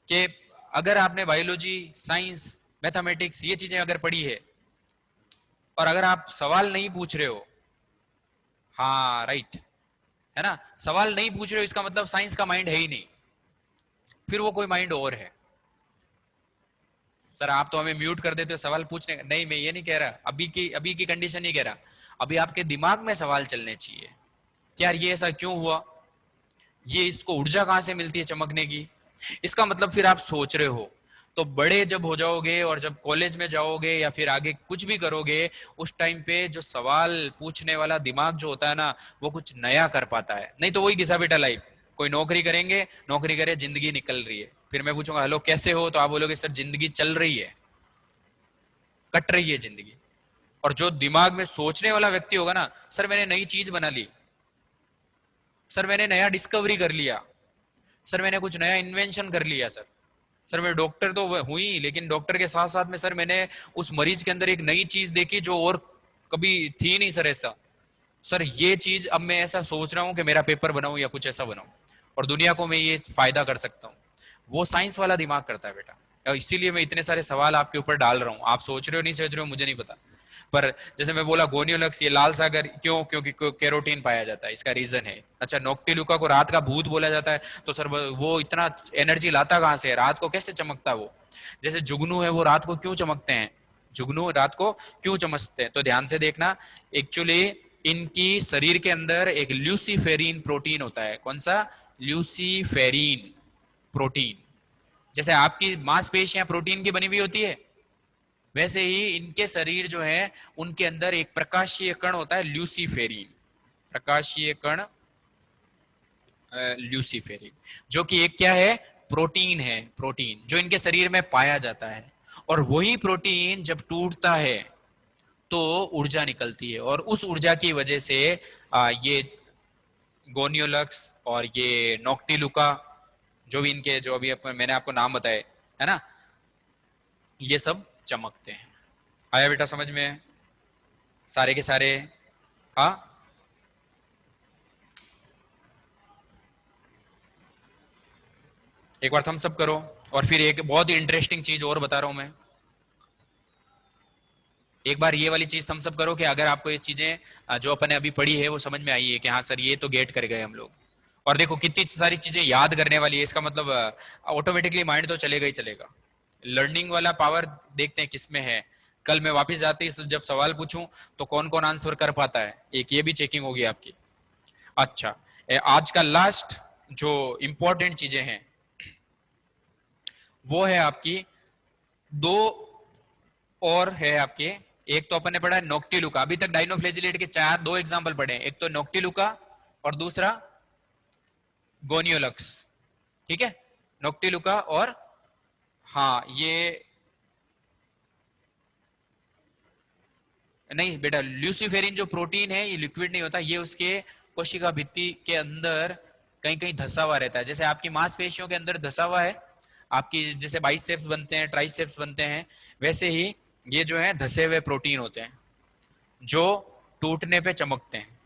कि अगर आपने बायोलॉजी, साइंस, मैथमेटिक्स ये चीजें अगर पढ़ी है, और अगर आप सवाल नहीं पूछ रहे हो, हाँ राइट, है ना, सवाल नहीं पूछ रहे हो, इसका मतलब साइंस का माइंड है ही नहीं, फिर वो कोई माइंड और है। सर आप तो हमें म्यूट कर देते हो सवाल पूछने का। नहीं, मैं ये नहीं कह रहा, अभी की कंडीशन नहीं कह रहा। अभी आपके दिमाग में सवाल चलने चाहिए कि यार ये ऐसा क्यों हुआ, ये इसको ऊर्जा कहां से मिलती है चमकने की। इसका मतलब फिर आप सोच रहे हो। तो बड़े जब हो जाओगे और जब कॉलेज में जाओगे या फिर आगे कुछ भी करोगे, उस टाइम पे जो सवाल पूछने वाला दिमाग जो होता है ना, वो कुछ नया कर पाता है। नहीं तो वही घिसा बेटा लाइफ, कोई नौकरी करेंगे, नौकरी करे, जिंदगी निकल रही है, फिर मैं पूछूंगा हेलो कैसे हो, तो आप बोलोगे सर जिंदगी चल रही है, कट रही है जिंदगी। और जो दिमाग में सोचने वाला व्यक्ति होगा ना, सर मैंने नई चीज बना ली, सर मैंने नया डिस्कवरी कर लिया, सर मैंने कुछ नया इन्वेंशन कर लिया, सर मैं डॉक्टर तो हुई, लेकिन डॉक्टर के साथ साथ में सर मैंने उस मरीज के अंदर एक नई चीज देखी जो और कभी थी नहीं सर ऐसा। सर ये चीज अब मैं ऐसा सोच रहा हूं कि मेरा पेपर बनाऊं या कुछ ऐसा बनाऊं। और दुनिया को मैं ये फायदा कर सकता हूँ। वो साइंस वाला दिमाग करता है बेटा, और इसीलिए मैं इतने सारे सवाल आपके ऊपर डाल रहा हूँ। आप सोच रहे हो नहीं सोच रहे हो मुझे नहीं पता, पर जैसे मैं बोला गोनियोलक्स, ये लाल सागर क्यों, क्योंकि कैरोटीन पाया जाता है, इसका रीजन है। अच्छा, नोक्टिलुका को रात का भूत बोला जाता है, तो सर वो इतना एनर्जी लाता कहाँ से है, रात को कैसे चमकता वो? जैसे जुगनू है, वो रात को क्यों चमकते हैं, जुगनू रात को क्यों चमकते हैं? तो ध्यान से देखना, एक्चुअली इनकी शरीर के अंदर एक ल्यूसीफेरिन प्रोटीन होता है। कौन सा? ल्यूसीफेरिन प्रोटीन। जैसे आपकी मांसपेशियां प्रोटीन की बनी हुई होती है, वैसे ही इनके शरीर जो है उनके अंदर एक प्रकाशीय कण होता है ल्यूसीफेरिन, प्रकाशीय कण ल्यूसीफेरिन, जो कि एक क्या है, प्रोटीन है, प्रोटीन जो इनके शरीर में पाया जाता है। और वही प्रोटीन जब टूटता है तो ऊर्जा निकलती है, और उस ऊर्जा की वजह से ये गोनियोलक्स और ये नोक्टिलुका, जो भी इनके, जो अभी मैंने आपको नाम बताए है ना, ये सब चमकते हैं। आया बेटा समझ में सारे के सारे? हाँ, एक बार थम्स अप करो। और फिर एक बहुत ही इंटरेस्टिंग चीज और बता रहा हूं मैं, एक बार ये वाली चीज थम्स अप करो कि अगर आपको ये चीजें जो अपन ने अभी पढ़ी है वो समझ में आई है कि हाँ सर ये तो गेट कर गए हम लोग। और देखो कितनी सारी चीजें याद करने वाली है, इसका मतलब ऑटोमेटिकली माइंड तो चलेगा ही चलेगा। लर्निंग वाला पावर देखते हैं किसमें है। कल मैं वापस जाते ही जब सवाल पूछूं तो कौन कौन आंसर कर पाता है, एक ये भी चेकिंग होगी आपकी। अच्छा, आज का लास्ट जो इंपॉर्टेंट चीजें हैं वो है आपकी दो, और है आपके, एक तो अपन ने पढ़ा है नोक्टिलुका, अभी तक डाइनोफ्लेजिलेट के चार दो एग्जांपल पढ़े हैं, एक तो नोक्टिलुका और दूसरा गोनियोलक्स। ठीक है, नोक्टिलुका और, हाँ ये नहीं बेटा, ल्यूसीफेरिन जो प्रोटीन है ये लिक्विड नहीं होता, ये उसके कोशिका भित्ति के अंदर कहीं कहीं धसा हुआ रहता है। जैसे आपकी मांसपेशियों के अंदर धसा हुआ है, आपकी जैसे बाइसेप्स बनते हैं, ट्राइसेप्स बनते हैं, वैसे ही ये जो है धसे हुए प्रोटीन होते हैं जो टूटने पे चमकते हैं,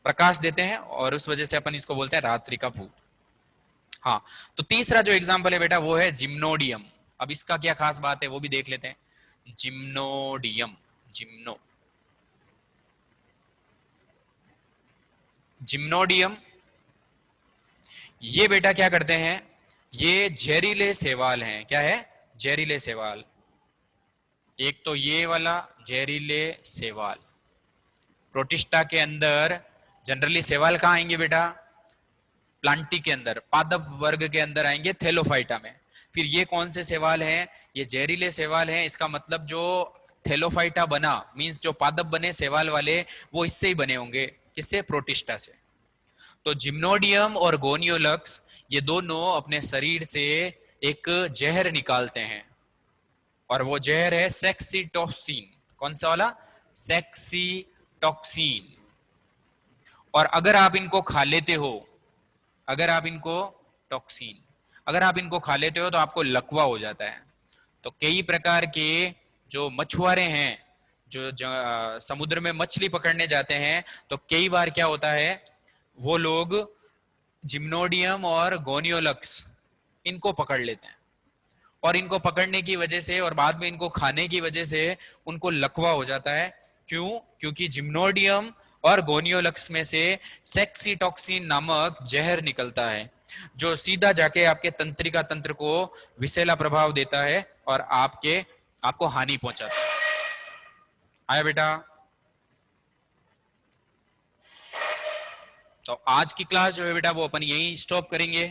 प्रकाश देते हैं, और उस वजह से अपन इसको बोलते हैं रात्रि का भूत। हाँ, तो तीसरा जो एग्जाम्पल है बेटा वो है जिम्नोडियम। अब इसका क्या खास बात है वो भी देख लेते हैं। जिम्नोडियम, जिम्नो, जिम्नोडियम, ये बेटा क्या करते हैं, ये जहरीले शैवाल हैं। क्या है? जहरीले शैवाल। एक तो ये वाला जहरीले शैवाल, प्रोटिस्टा के अंदर जनरली शैवाल कहाँ आएंगे बेटा? प्लांटी के अंदर, पादप वर्ग के अंदर आएंगे, थेलोफाइटा में। फिर ये कौन से शैवाल हैं? ये जहरीले शैवाल हैं। इसका मतलब जो थेलोफाइटा बना, मींस जो पादप बने शैवाल वाले, वो इससे ही बने होंगे। किससे? प्रोटिस्टा से। तो जिम्नोडियम और गोनियोलक्स ये दोनों अपने शरीर से एक जहर निकालते हैं, और वो जहर है सेक्सीटोक्सिन। कौन सा वाला? सेक्सीटोक्सिन। और अगर आप इनको खा लेते हो, अगर आप इनको, टॉक्सिन, अगर आप इनको खा लेते हो तो आपको लकवा हो जाता है। तो कई प्रकार के जो मछुआरे हैं, जो समुद्र में मछली पकड़ने जाते हैं, तो कई बार क्या होता है, वो लोग जिम्नोडियम और गोनियोलक्स इनको पकड़ लेते हैं, और इनको पकड़ने की वजह से और बाद में इनको खाने की वजह से उनको लकवा हो जाता है। क्यों? क्योंकि जिम्नोडियम और गोनियोलक्स में से सेक्सीटोक्सिन नामक जहर निकलता है, जो सीधा जाके आपके तंत्रिका तंत्र को विषैला प्रभाव देता है और आपको हानि पहुंचाता है। आया बेटा? तो आज की क्लास जो है बेटा वो अपन यही स्टॉप करेंगे,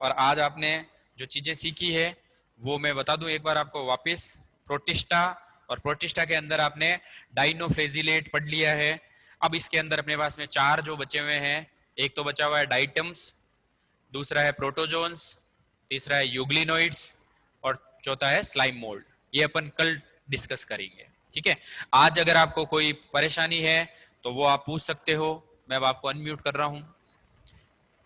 और आज आपने जो चीजें सीखी है वो मैं बता दूं एक बार आपको वापस। प्रोटिस्टा, और प्रोटिस्टा के अंदर आपने डाइनोफ्लेजिलेट पढ़ लिया है। अब इसके अंदर अपने पास में चार जो बचे हुए हैं, एक तो बचा हुआ है डाइटम्स, दूसरा है प्रोटोजोन्स, तीसरा है यूग्लिनोइड्स, और चौथा है स्लाइम मोल्ड। ये अपन कल डिस्कस करेंगे। ठीक है, आज अगर आपको कोई परेशानी है तो वो आप पूछ सकते हो। मैं अब आपको अनम्यूट कर रहा हूं।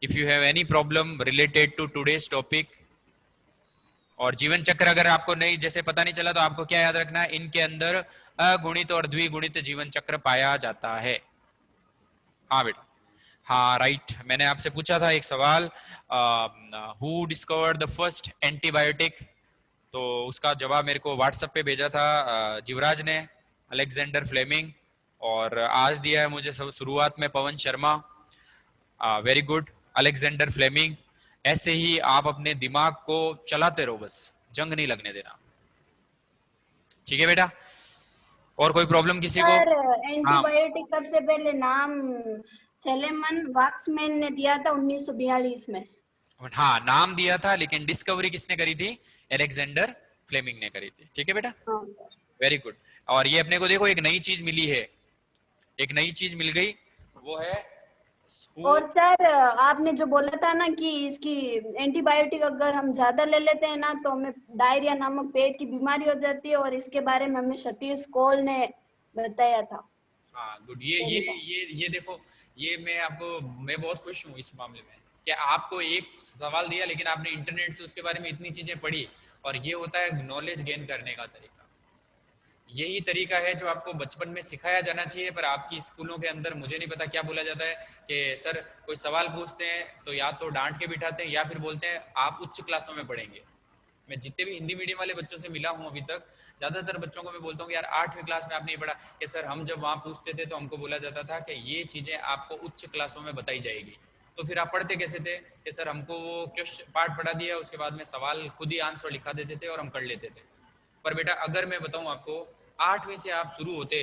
If you have any problem related to today's topic, और जीवन चक्र अगर आपको नहीं, जैसे पता नहीं चला, तो आपको क्या याद रखना है, इनके अंदर अगुणित और द्विगुणित जीवन चक्र पाया जाता है। हाँ बेटा, हाँ राइट, मैंने आपसे पूछा था एक सवाल, who discovered the first antibiotic, तो उसका जवाब मेरे को व्हाट्सएप पे भेजा था जीवराज ने, अलेक्जेंडर फ्लेमिंग। और आज दिया है मुझे शुरुआत में Pawan Sharma. Very good Alexander Fleming. ऐसे ही आप अपने दिमाग को चलाते रहो, बस जंग नहीं लगने देना। ठीक है बेटा, और कोई प्रॉब्लम किसी को? सर हाँ एंटीबायोटिक सबसे पहले नाम सेलेमन वाक्समैन ने दिया था 1942 में। हाँ, नाम दिया था लेकिन डिस्कवरी किसने करी थी? अलेक्जेंडर फ्लेमिंग ने करी थी। ठीक है बेटा, हाँ। Very good. और ये अपने को देखो एक नई चीज मिली है, एक नई चीज मिल गई, वो है और सर आपने जो बोला था ना कि इसकी एंटीबायोटिक अगर हम ज्यादा ले लेते हैं ना तो हमें डायरिया नामक पेट की बीमारी हो जाती है, और इसके बारे में हमें सतीश कौल ने बताया था। हाँ गुड। ये देखो, ये मैं बहुत खुश हूँ इस मामले में कि आपको एक सवाल दिया लेकिन आपने इंटरनेट से उसके बारे में इतनी चीजें पढ़ी। और ये होता है नॉलेज गेन करने का तरीका। यही तरीका है जो आपको बचपन में सिखाया जाना चाहिए, पर आपकी स्कूलों के अंदर मुझे नहीं पता क्या बोला जाता है कि सर कोई सवाल पूछते हैं तो या तो डांट के बिठाते हैं या फिर बोलते हैं आप उच्च क्लासों में पढ़ेंगे। मैं जितने भी हिंदी मीडियम वाले बच्चों से मिला हूं अभी तक, ज्यादातर बच्चों को मैं बोलता हूँ कि यार 8वीं क्लास में आपने पढ़ा कि सर हम जब वहां पूछते थे तो हमको बोला जाता था कि ये चीजें आपको उच्च क्लासों में बताई जाएगी। तो फिर आप पढ़ते कैसे थे कि सर हमको वो क्वेश्चन पार्ट पढ़ा दिया, उसके बाद में सवाल खुद ही आंसर लिखा देते थे और हम कर लेते थे। पर बेटा अगर मैं बताऊं आपको, 8वीं से आप शुरू होते